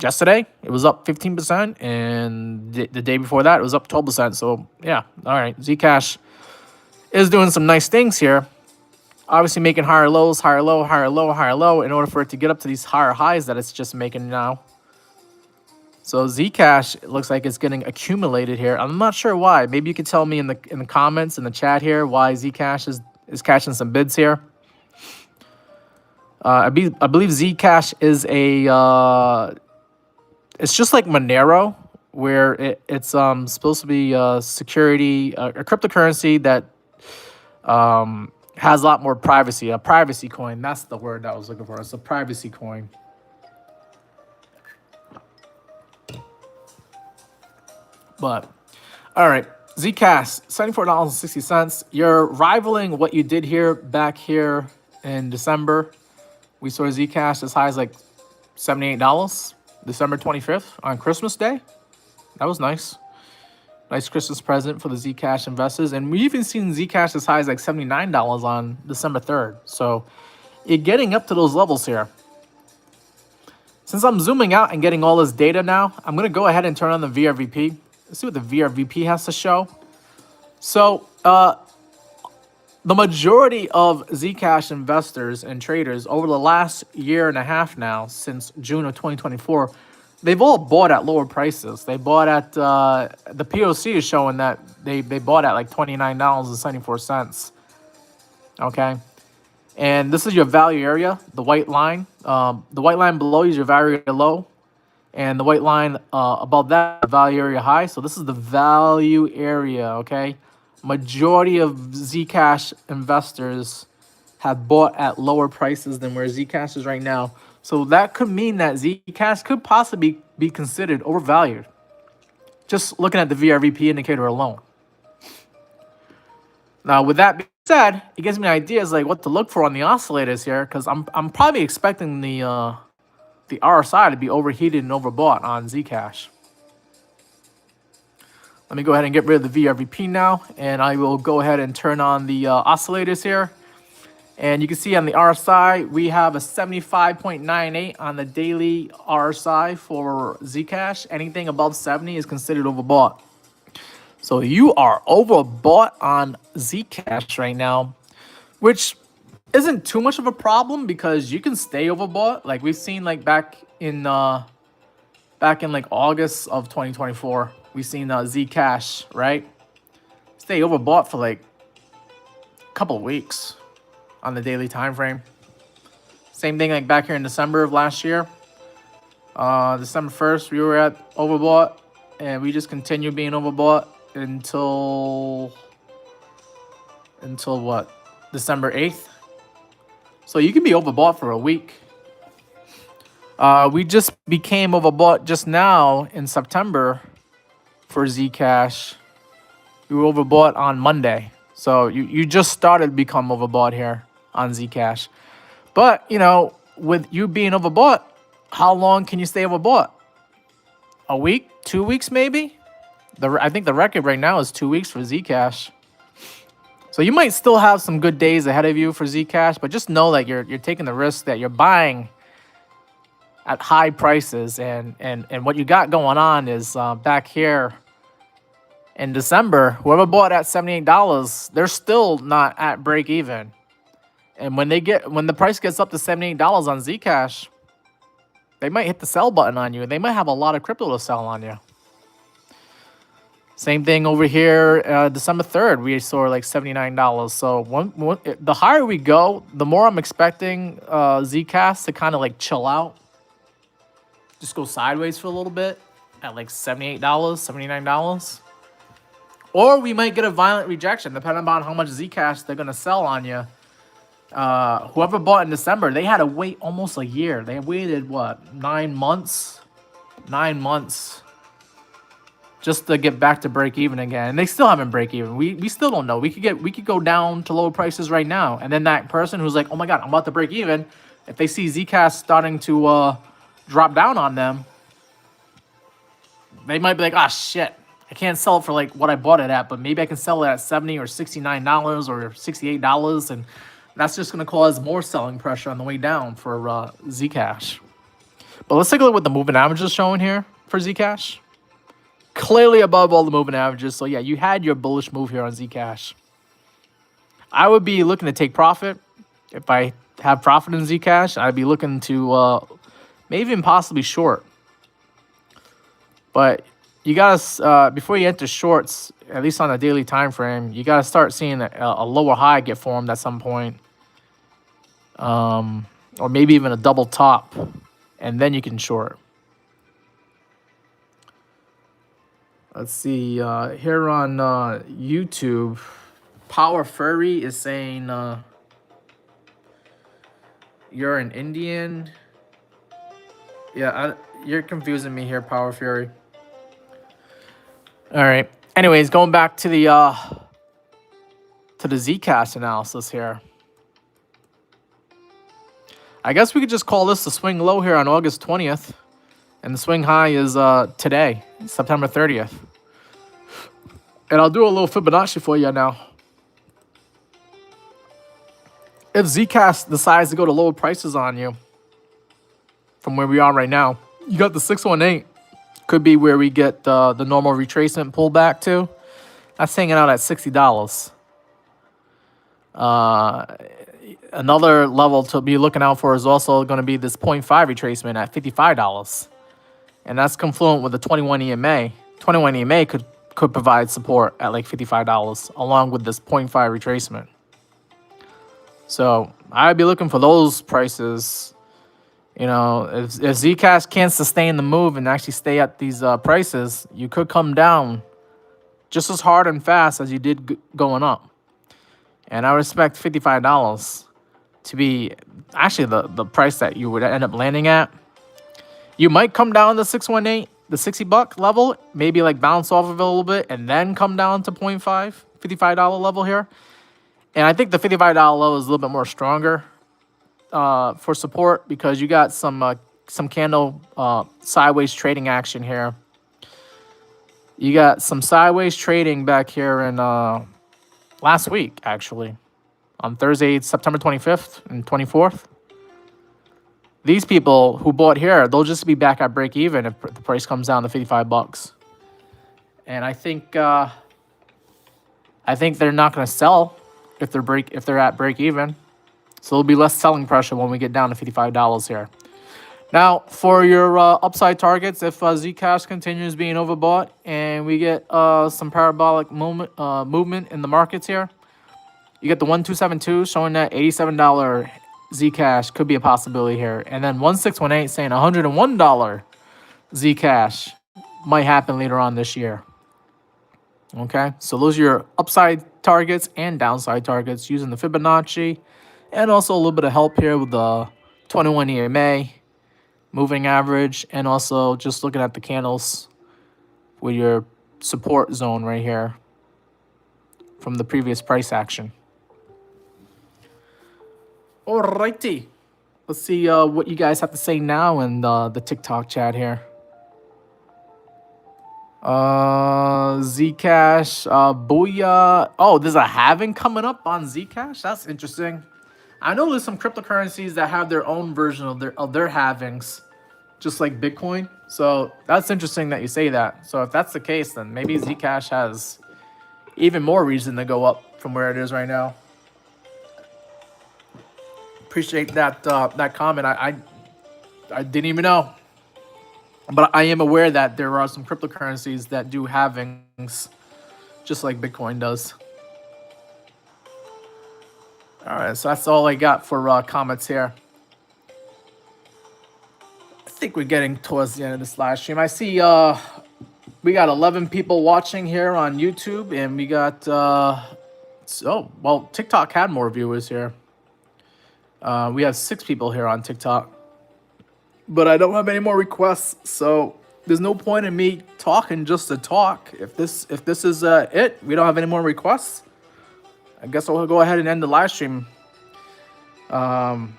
yesterday. It was up 15%, and the day before that, it was up 12%. So, yeah, all right. Zcash is doing some nice things here. Obviously making higher lows, higher low, higher low, higher low in order for it to get up to these higher highs that it's just making now. So Zcash, it looks like it's getting accumulated here. I'm not sure why. Maybe you could tell me in the comments, in the chat here, why Zcash is catching some bids here. I believe Zcash is it's just like Monero, where it's supposed to be a security, a cryptocurrency that has a lot more privacy. A privacy coin. That's the word that I was looking for. It's a privacy coin. But, all right. Zcash, $74.60. You're rivaling what you did here back here in December. We saw Zcash as high as like $78, December 25th on Christmas Day. That was nice. Nice Christmas present for the Zcash investors. And we even seen Zcash as high as like $79 on December 3rd. So you're getting up to those levels here. Since I'm zooming out and getting all this data now, I'm going to go ahead and turn on the VRVP. Let's see what the VRVP has to show. So the majority of Zcash investors and traders over the last year and a half now, since June of 2024, they've all bought at lower prices. They bought at the POC is showing that they bought at like $29.74. Okay, and this is your value area, the white line. The white line below is your value area low, and the white line above that, the value area high. So this is the value area. Okay, majority of Zcash investors have bought at lower prices than where Zcash is right now. So that could mean that Zcash could possibly be considered overvalued. Just looking at the VRVP indicator alone. Now, with that being said, it gives me ideas like what to look for on the oscillators here, because I'm probably expecting the RSI to be overheated and overbought on Zcash. Let me go ahead and get rid of the VRVP now, and I will go ahead and turn on the oscillators here. And you can see on the RSI, we have a 75.98 on the daily RSI for Zcash. Anything above 70 is considered overbought. So you are overbought on Zcash right now, which isn't too much of a problem because you can stay overbought. Like we've seen like back in like August of 2024. We've seen Zcash, right? Stay overbought for like a couple of weeks on the daily time frame. Same thing like back here in December of last year. December 1st, we were at overbought, and we just continued being overbought until what? December 8th. So you can be overbought for a week. We just became overbought just now in September for Zcash. We were overbought on Monday. So you just started to become overbought here on Zcash. But, you know, with you being overbought, how long can you stay overbought? A week? 2 weeks maybe? I think the record right now is 2 weeks for Zcash. So you might still have some good days ahead of you for Zcash, but just know that you're taking the risk that you're buying at high prices, and what you got going on is back here in December, whoever bought at $78, they're still not at break even. And when the price gets up to $78 on Zcash, they might hit the sell button on you, and they might have a lot of crypto to sell on you. Same thing over here, December 3rd, we saw like $79. So the higher we go, the more I'm expecting Zcash to kind of like chill out. Just go sideways for a little bit at like $78, $79. Or we might get a violent rejection, depending on how much Zcash they're going to sell on you. Whoever bought in December, they had to wait almost a year. They waited, what, 9 months? 9 months just to get back to break even again. And they still haven't break even. We still don't know. We could go down to lower prices right now. And then that person who's like, oh my God, I'm about to break even. If they see Zcash starting to drop down on them, they might be like, ah, shit, I can't sell it for like what I bought it at, but maybe I can sell it at $70 or $69 or $68, and that's just going to cause more selling pressure on the way down for Zcash. But let's take a look at what the moving average is showing here for Zcash. Clearly above all the moving averages. So yeah, you had your bullish move here on Zcash. I would be looking to take profit. If I have profit in Zcash, I'd be looking to maybe even possibly short. But you gotta before you enter shorts, at least on a daily time frame, you gotta start seeing a lower high get formed at some point, or maybe even a double top, and then you can short. Let's see here on YouTube, Power Furry is saying you're an Indian. Yeah, you're confusing me here, Power Fury. All right. Anyways, going back to the Zcash analysis here. I guess we could just call this the swing low here on August 20th, and the swing high is today, September 30th. And I'll do a little Fibonacci for you now. If Zcash decides to go to lower prices on you from where we are right now, you got the 618. Could be where we get the normal retracement pullback to. That's hanging out at $60. Another level to be looking out for is also going to be this point 0.5 retracement at $55. And that's confluent with the 21 EMA. 21 EMA could provide support at like $55 along with this 0.5 retracement. So I'd be looking for those prices. You know, if Zcash can't sustain the move and actually stay at these prices, you could come down just as hard and fast as you did going up. And I respect $55 to be actually the price that you would end up landing at. You might come down to 618, the $60 level, maybe like bounce off of it a little bit and then come down to 0.5, $55 level here. And I think the $55 level is a little bit more stronger for support because you got some candle sideways trading action here. You got some sideways trading back here in last week, actually, on Thursday, September 25th and 24th. These people who bought here, they'll just be back at break even if the price comes down to $55. And I think they're not going to sell if they're at break even. So there'll be less selling pressure when we get down to $55 here. Now, for your upside targets, if Zcash continues being overbought and we get some parabolic movement in the markets here, you get the 1272 showing that $87 Zcash could be a possibility here. And then 1618 saying $101 Zcash might happen later on this year. Okay, so those are your upside targets and downside targets using the Fibonacci. And also a little bit of help here with the 21 EMA moving average. And also just looking at the candles with your support zone right here from the previous price action. Alrighty. Let's see what you guys have to say now in the TikTok chat here. Zcash, booyah. Oh, there's a halving coming up on Zcash? That's interesting. I know there's some cryptocurrencies that have their own version of their halvings, just like Bitcoin. So that's interesting that you say that. So if that's the case, then maybe Zcash has even more reason to go up from where it is right now. Appreciate that that comment. I didn't even know, but I am aware that there are some cryptocurrencies that do halvings, just like Bitcoin does. All right, so that's all I got for comments here. I think we're getting towards the end of this live stream. I see we got 11 people watching here on YouTube, and we got TikTok had more viewers here. We have 6 people here on TikTok, but I don't have any more requests, so there's no point in me talking just to talk. If this is it, we don't have any more requests, I guess I'll go ahead and end the live stream. But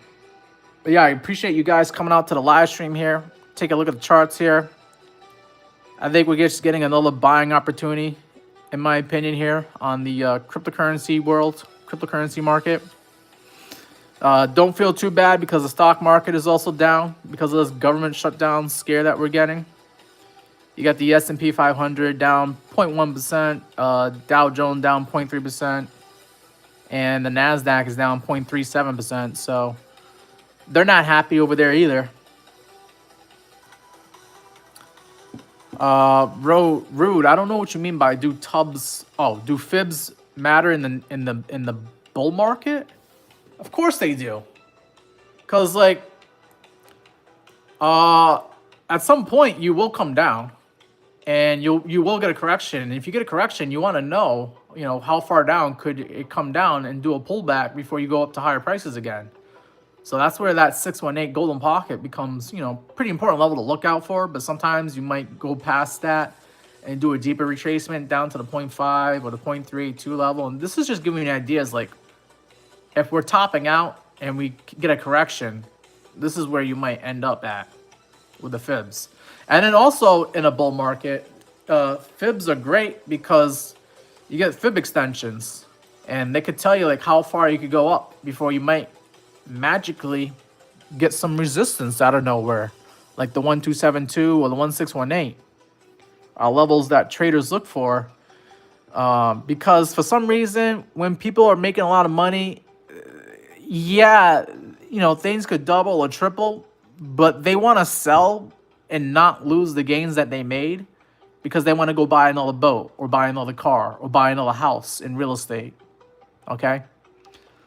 yeah, I appreciate you guys coming out to the live stream here. Take a look at the charts here. I think we're just getting another buying opportunity, in my opinion, here on the cryptocurrency market. Don't feel too bad because the stock market is also down because of this government shutdown scare that we're getting. You got the S&P 500 down 0.1%, Dow Jones down 0.3%, and the NASDAQ is down 0.37%. So they're not happy over there either. Rude, I don't know what you mean by do fibs matter in the bull market? Of course they do. Cause like at some point you will come down and you will get a correction. And if you get a correction, you want to know, how far down could it come down and do a pullback before you go up to higher prices again. So that's where that 618 golden pocket becomes, pretty important level to look out for. But sometimes you might go past that and do a deeper retracement down to the 0.5 or the 0.32 level. And this is just giving you ideas like if we're topping out and we get a correction, this is where you might end up at with the fibs. And then also in a bull market, fibs are great because you get fib extensions and they could tell you like how far you could go up before you might magically get some resistance out of nowhere, like the 1272 or the 1618 are levels that traders look for Because for some reason, when people are making a lot of money, yeah, things could double or triple, but they want to sell and not lose the gains that they made because they want to go buy another boat or buy another car or buy another house in real estate. Okay?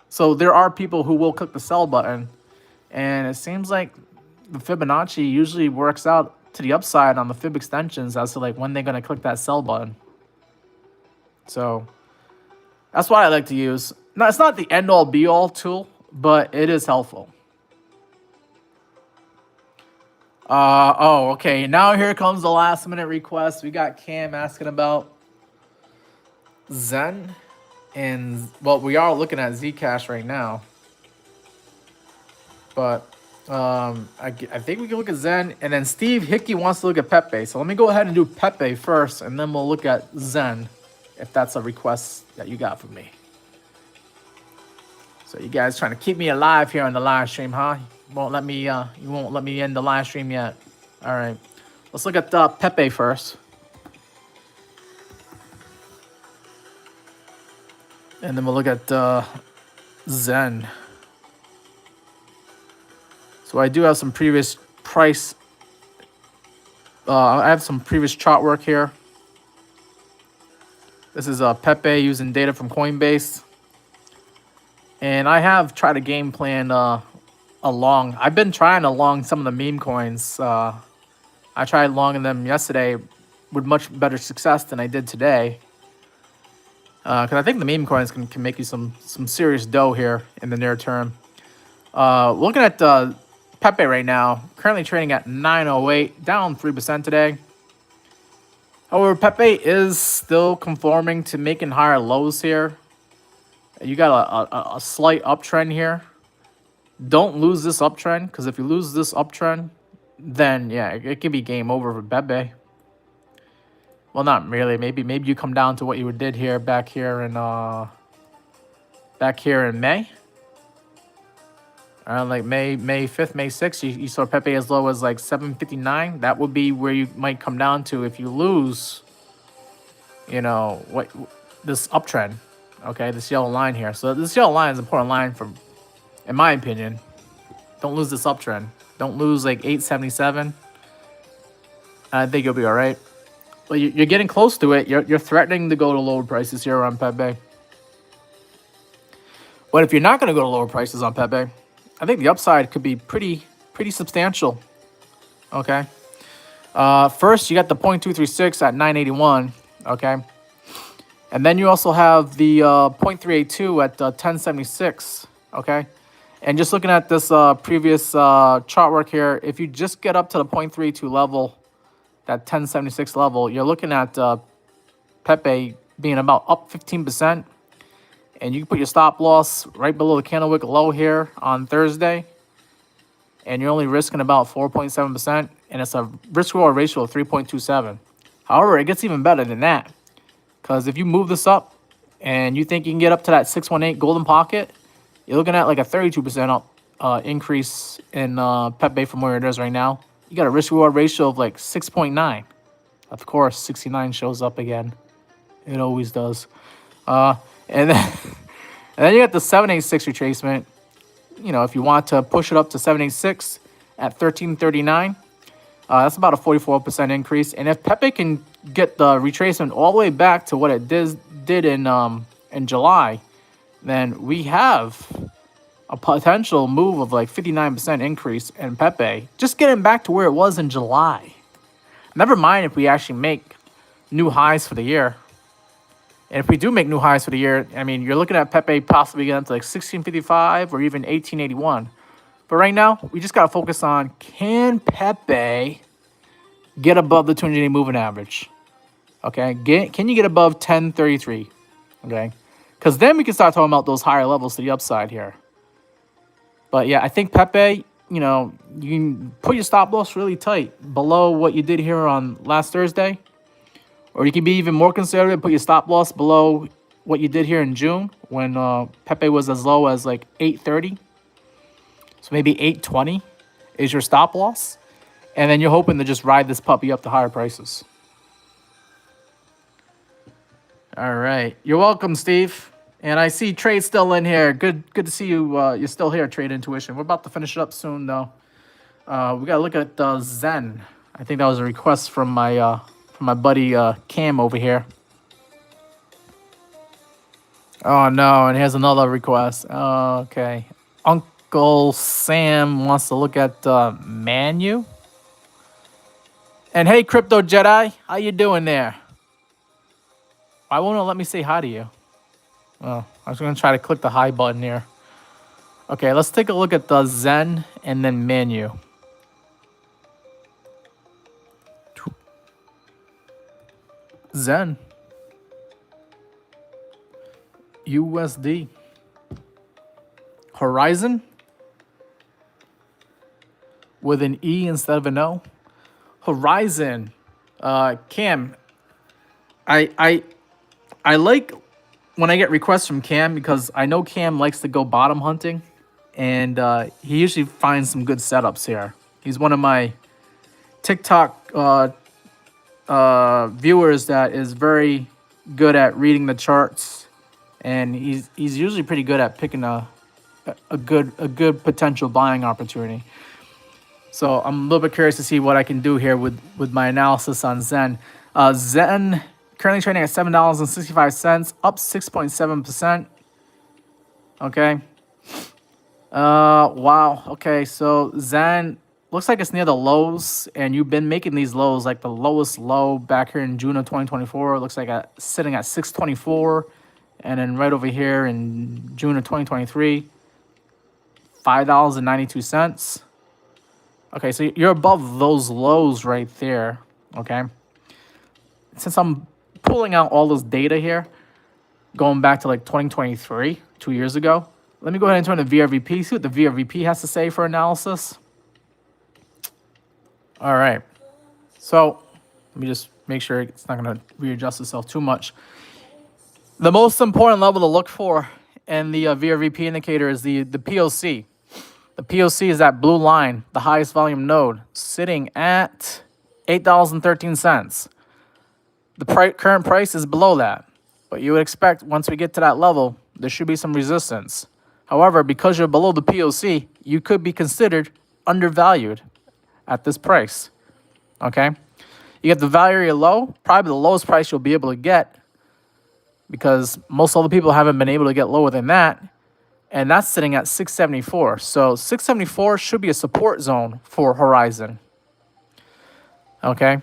So there are people who will click the sell button, and it seems like the Fibonacci usually works out to the upside on the Fib extensions as to like when they're going to click that sell button. So that's what I like to use. Now, it's not the end-all be-all tool, but it is helpful. Oh, okay. Now here comes the last-minute request. We got Cam asking about Zen. And, well, we are looking at Zcash right now. But I think we can look at Zen. And then Steve Hickey wants to look at Pepe. So let me go ahead and do Pepe first, and then we'll look at Zen, if that's a request that you got from me. So you guys trying to keep me alive here on the live stream, huh? You won't let me end the live stream yet. All right. Let's look at Pepe first. And then we'll look at Zen. So I do have some previous price. I have some previous chart work here. This is Pepe using data from Coinbase. And I have tried a game plan along. I've been trying along some of the meme coins. I tried longing them yesterday with much better success than I did today. Because I think the meme coins can make you some serious dough here in the near term. Looking at Pepe right now, currently trading at 908, down 3% today. However, Pepe is still conforming to making higher lows here. You got a slight uptrend here. Don't lose this uptrend, because if you lose this uptrend, then yeah, it can be game over for Pepe. Well, not really. Maybe you come down to what you did here back here in May. Around like May 5th, May 6th, you saw Pepe as low as like 759. That would be where you might come down to if you lose, what this uptrend. Okay, this yellow line here. So this yellow line is an important line in my opinion. Don't lose this uptrend. Don't lose like 877. I think you'll be all right. Well, you're getting close to it. You're threatening to go to lower prices here on Pepe. But if you're not going to go to lower prices on Pepe, I think the upside could be pretty substantial. Okay. First, you got the 0.236 at 981. Okay. And then you also have the 0.382 at 1076. Okay. And just looking at this previous chart work here, if you just get up to the 0.32 level, that 1076 level, you're looking at Pepe being about up 15%. And you can put your stop loss right below the candlewick low here on Thursday. And you're only risking about 4.7%. And it's a risk-reward ratio of 3.27. However, it gets even better than that. Because if you move this up and you think you can get up to that 618 golden pocket, you're looking at like a 32% increase in Pepe from where it is right now. You got a risk-reward ratio of like 6.9. Of course, 69 shows up again. It always does. And then you got the 786 retracement. If you want to push it up to 786 at 1339, that's about a 44% increase. And if Pepe can get the retracement all the way back to what it did in July, then we have a potential move of like 59% increase in Pepe. Just getting back to where it was in July. Never mind if we actually make new highs for the year. And if we do make new highs for the year, I mean, you're looking at Pepe possibly getting to like 1655 or even 1881. But right now, we just got to focus on, can Pepe get above the 200-day moving average? Okay, can you get above 1033? Okay, because then we can start talking about those higher levels to the upside here. But yeah, I think Pepe, you can put your stop loss really tight below what you did here on last Thursday. Or you can be even more conservative, put your stop loss below what you did here in June when Pepe was as low as like 830. So maybe 820 is your stop loss. And then you're hoping to just ride this puppy up to higher prices. All right. You're welcome, Steve. And I see Trade still in here. Good to see you. You're still here, Trade Intuition. We're about to finish it up soon, though. We gotta look at Zen. I think that was a request from my buddy Cam over here. Oh no, and here's another request. Okay. Uncle Sam wants to look at Manu. And hey, Crypto Jedi, how you doing there? Why won't it let me say hi to you? Oh, I was gonna try to click the hi button here. Okay, let's take a look at the Zen and then Manu. Zen. USD. Horizon. With an E instead of an O. Horizon. Cam. I like when I get requests from Cam because I know Cam likes to go bottom hunting, and he usually finds some good setups here. He's one of my TikTok viewers that is very good at reading the charts, and he's usually pretty good at picking a good potential buying opportunity. So I'm a little bit curious to see what I can do here with my analysis on Zen. Zen currently trading at $7.65, up 6.7%. Okay. Wow. Okay, so Zen looks like it's near the lows, and you've been making these lows, like the lowest low back here in June of 2024. It looks like sitting at 624, and then right over here in June of 2023, $5.92. Okay, so you're above those lows right there. Okay. Since I'm pulling out all this data here, going back to like 2023, 2 years ago, let me go ahead and turn the VRVP, see what the VRVP has to say for analysis. All right. So let me just make sure it's not going to readjust itself too much. The most important level to look for in the VRVP indicator is the POC. The POC is that blue line, the highest volume node, sitting at $8.13. The current price is below that, but you would expect once we get to that level, there should be some resistance. However, because you're below the POC, you could be considered undervalued at this price. Okay? You get the value area low, probably the lowest price you'll be able to get, because most other people haven't been able to get lower than that, and that's sitting at 674. So 674 should be a support zone for Horizon. Okay?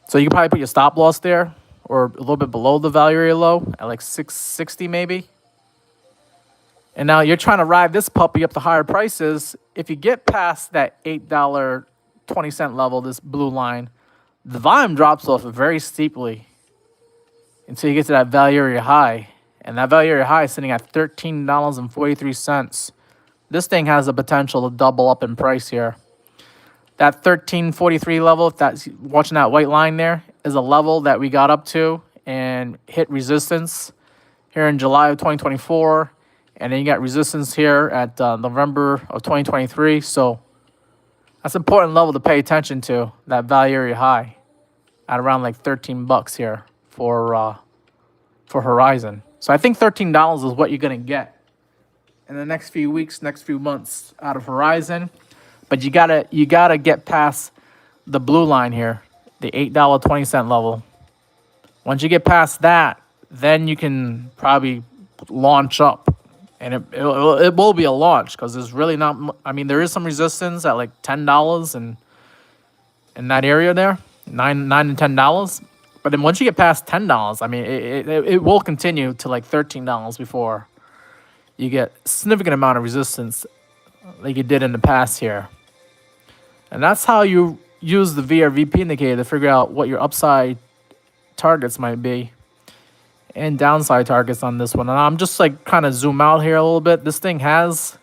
So you can probably put your stop loss there, or a little bit below the value area low at like 660 maybe. And now you're trying to ride this puppy up to higher prices. If you get past that $8.20 level, this blue line, the volume drops off very steeply until you get to that value area high. And that value area high is sitting at $13.43. This thing has the potential to double up in price here. That 1343 level, if that's watching that white line there, is a level that we got up to and hit resistance here in July of 2024. And then you got resistance here at November of 2023. So that's an important level to pay attention to, that value area high at around like $13 here for Horizon. So I think $13 is what you're going to get in the next few weeks, next few months out of Horizon. But you gotta get past the blue line here, the $8.20 level. Once you get past that, then you can probably launch up, and it will be a launch because there's really not. I mean, there is some resistance at like $10 and in that area there, $9 and $10. But then once you get past $10, I mean, it will continue to like $13 before you get a significant amount of resistance like you did in the past here. And that's how you use the VRVP indicator to figure out what your upside targets might be and downside targets on this one. And I'm just like kind of zoom out here a little bit. This thing has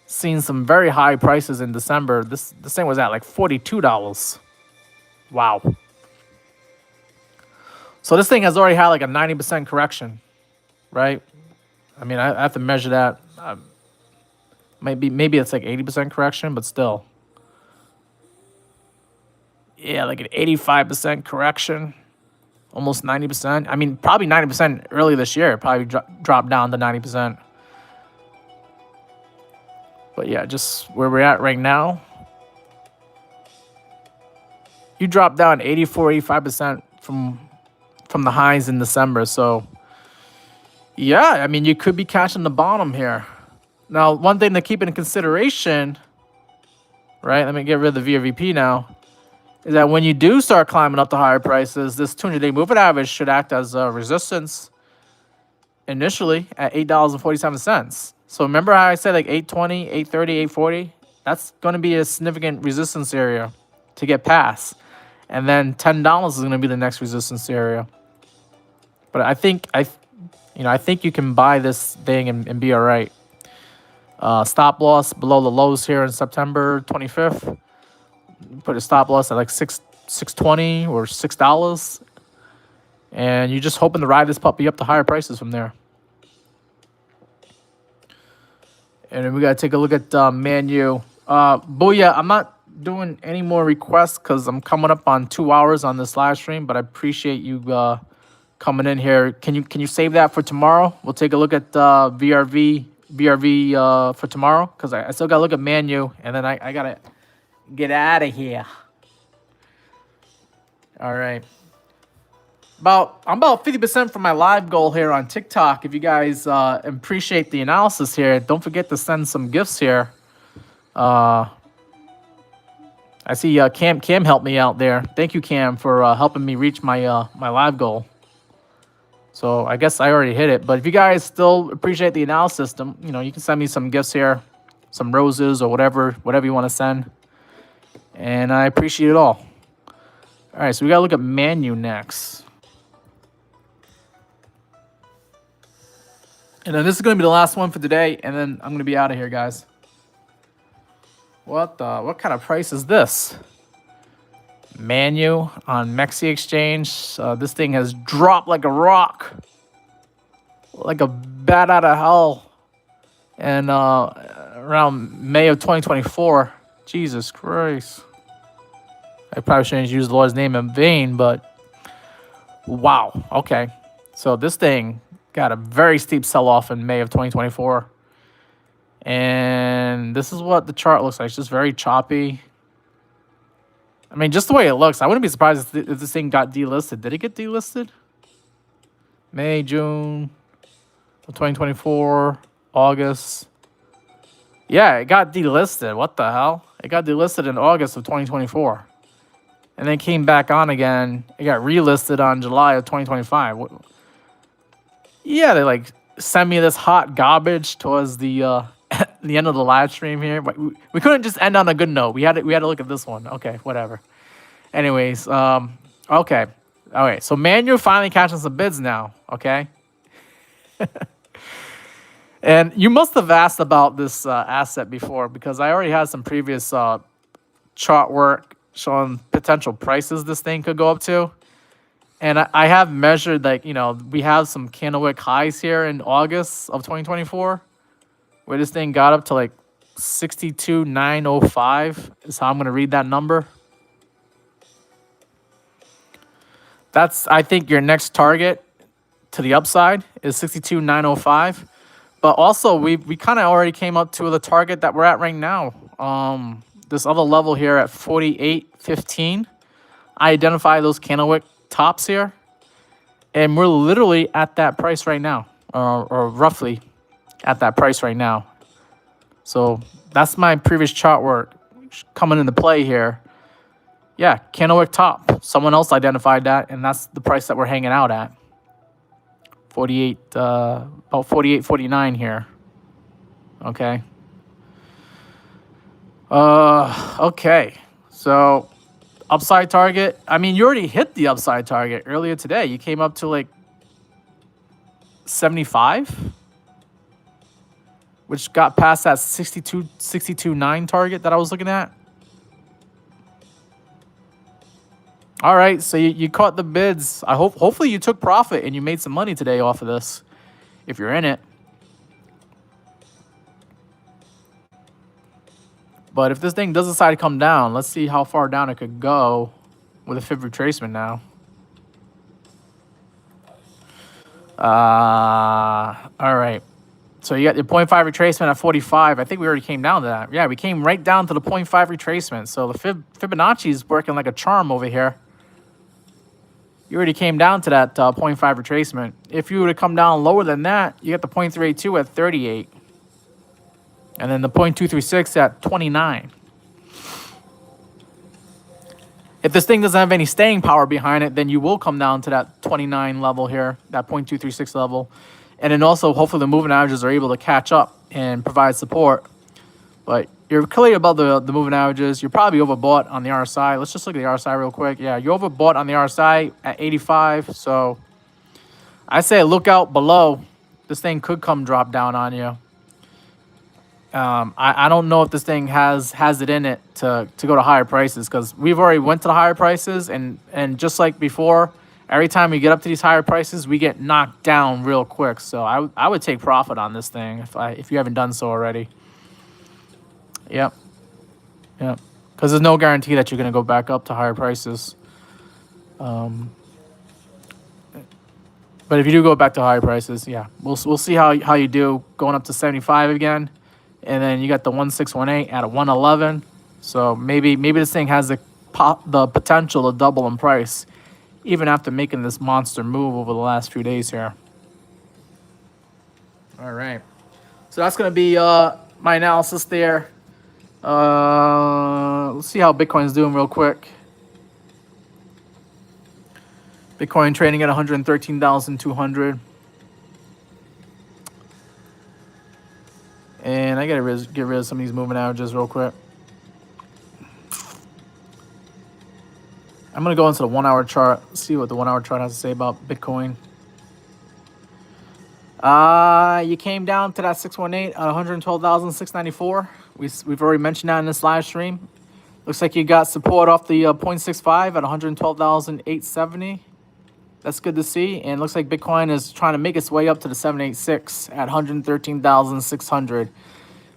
seen some very high prices in December. This thing was at like $42. Wow. So this thing has already had like a 90% correction, right? I mean, I have to measure that. Maybe it's like 80% correction, but still. Yeah, like an 85% correction almost 90%. I mean, probably 90% early this year. It probably dropped down to 90%. But yeah, just where we're at right now. You dropped down 84, 85% from the highs in December. So yeah, I mean, you could be catching the bottom here. Now, one thing to keep in consideration, right? Let me get rid of the VRVP now. Is that when you do start climbing up to higher prices, this 200-day moving average should act as a resistance initially at $8.47. So remember how I said like 820, 830, 840? That's going to be a significant resistance area to get past. And then $10 is going to be the next resistance area. But I think you can buy this thing and be all right. Stop loss below the lows here in September 25th. Put a stop loss at like $6.20 or $6, and you're just hoping to ride this puppy up to higher prices from there. And then we gotta take a look at Man U. Booyah, I'm not doing any more requests because I'm coming up on 2 hours on this live stream, but I appreciate you coming in here. Can you save that for tomorrow? We'll take a look at BRV for tomorrow because I still gotta look at Man U, and then I gotta get out of here. All right. I'm about 50% from my live goal here on TikTok. If you guys appreciate the analysis here, don't forget to send some gifts here. I see Cam helped me out there. Thank you, Cam, for helping me reach my my live goal. So I guess I already hit it. But if you guys still appreciate the analysis, you can send me some gifts here, some roses or whatever you want to send. And I appreciate it all. All right, so we got to look at Man U next. And then this is going to be the last one for today, and then I'm going to be out of here, guys. What kind of price is this? Man U on Mexi Exchange. This thing has dropped like a rock. Like a bat out of hell. And around May of 2024. Jesus Christ. I probably shouldn't use the Lord's name in vain, but wow. Okay. So this thing got a very steep sell-off in May of 2024. And this is what the chart looks like. It's just very choppy. I mean, just the way it looks, I wouldn't be surprised if this thing got delisted. Did it get delisted? May, June of 2024, August. Yeah, it got delisted. What the hell? It got delisted in August of 2024. And then came back on again. It got relisted on July of 2025. Yeah, they like sent me this hot garbage towards the the end of the live stream here. But we couldn't just end on a good note. We had to look at this one. Okay, whatever. Anyways, okay. All right, so Man U finally catching some bids now, okay? And you must have asked about this asset before because I already had some previous chart work showing potential prices this thing could go up to. And I have measured, like, we have some candlewick highs here in August of 2024 where this thing got up to like 62,905 is how I'm going to read that number. That's, I think, your next target to the upside is 62,905. But also, we kind of already came up to the target that we're at right now. This other level here at 48.15. I identify those candlewick tops here. And we're literally at that price right now. Or roughly at that price right now. So that's my previous chart work coming into play here. Yeah, candlewick top. Someone else identified that, and that's the price that we're hanging out at. 48, about 48.49 here. Okay. Okay. So upside target. I mean, you already hit the upside target earlier today. You came up to like 75, which got past that 62.9 target that I was looking at. All right, so you caught the bids. Hopefully you took profit and you made some money today off of this, if you're in it. But if this thing does decide to come down, let's see how far down it could go with a fib retracement now. All right. So you got your 0.5 retracement at 45. I think we already came down to that. Yeah, we came right down to the 0.5 retracement. So the Fibonacci is working like a charm over here. You already came down to that 0.5 retracement. If you were to come down lower than that, you got the 0.382 at 38. And then the 0.236 at 29. If this thing doesn't have any staying power behind it, then you will come down to that 29 level here, that 0.236 level. And then also, hopefully the moving averages are able to catch up and provide support. But you're clearly above the moving averages. You're probably overbought on the RSI. Let's just look at the RSI real quick. Yeah, you're overbought on the RSI at 85. So I say look out below. This thing could come drop down on you. I don't know if this thing has it in it to go to higher prices, because we've already went to the higher prices, and just like before, every time we get up to these higher prices, we get knocked down real quick. So I would take profit on this thing if you haven't done so already. Yep. Because there's no guarantee that you're going to go back up to higher prices. But if you do go back to higher prices, yeah, we'll see how you do going up to 75 again. And then you got the 1618 at a 111. So maybe this thing has the potential to double in price, even after making this monster move over the last few days here. All right. So that's going to be my analysis there. Let's see how Bitcoin's doing real quick. Bitcoin trading at 113,200. And I gotta get rid of some of these moving averages real quick. I'm gonna go into the 1 hour chart, see what the 1 hour chart has to say about Bitcoin. You came down to that 618 at 112,694. We've already mentioned that in this live stream. Looks like you got support off the 0.65 at 112,870. That's good to see. And it looks like Bitcoin is trying to make its way up to the 786 at 113,600.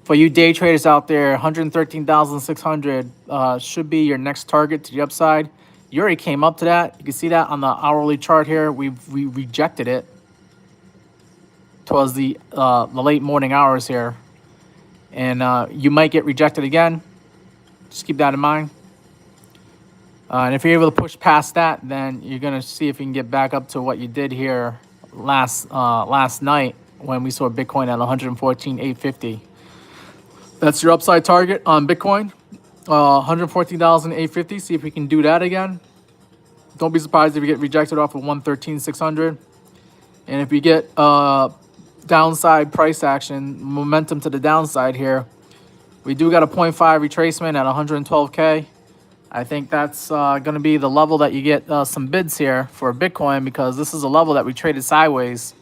For you day traders out there, 113,600 should be your next target to the upside. You already came up to that. You can see that on the hourly chart here. We rejected it towards the late morning hours here. And you might get rejected again. Just keep that in mind. And if you're able to push past that, then you're going to see if you can get back up to what you did here last night when we saw Bitcoin at 114,850. That's your upside target on Bitcoin, 114,850. See if we can do that again. Don't be surprised if you get rejected off of 113,600. And if you get downside price action, momentum to the downside here, we do got a 0.5 retracement at 112K. I think that's going to be the level that you get some bids here for Bitcoin, because this is a level that we traded sideways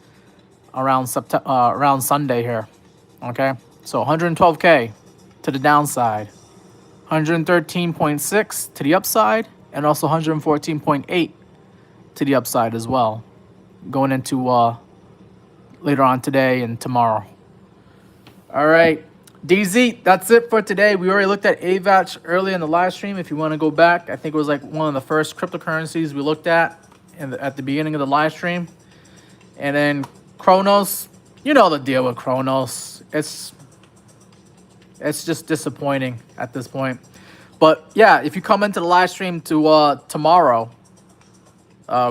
around Sunday here. Okay, so 112K to the downside, 113.6 to the upside, and also 114.8 to the upside as well, going into later on today and tomorrow. All right. DZ, that's it for today. We already looked at AVAX early in the live stream. If you want to go back, I think it was like one of the first cryptocurrencies we looked at at the beginning of the live stream. And then Cronos, you know the deal with Cronos. It's just disappointing at this point. But yeah, if you come into the live stream to tomorrow,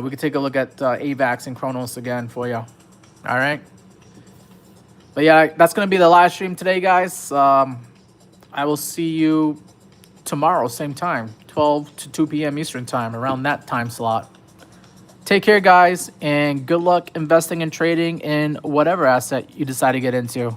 we could take a look at AVAX and Cronos again for you. All right. But yeah, that's going to be the live stream today, guys. I will see you tomorrow, same time, 12 to 2 p.m. Eastern time, around that time slot. Take care, guys, and good luck investing and trading in whatever asset you decide to get into.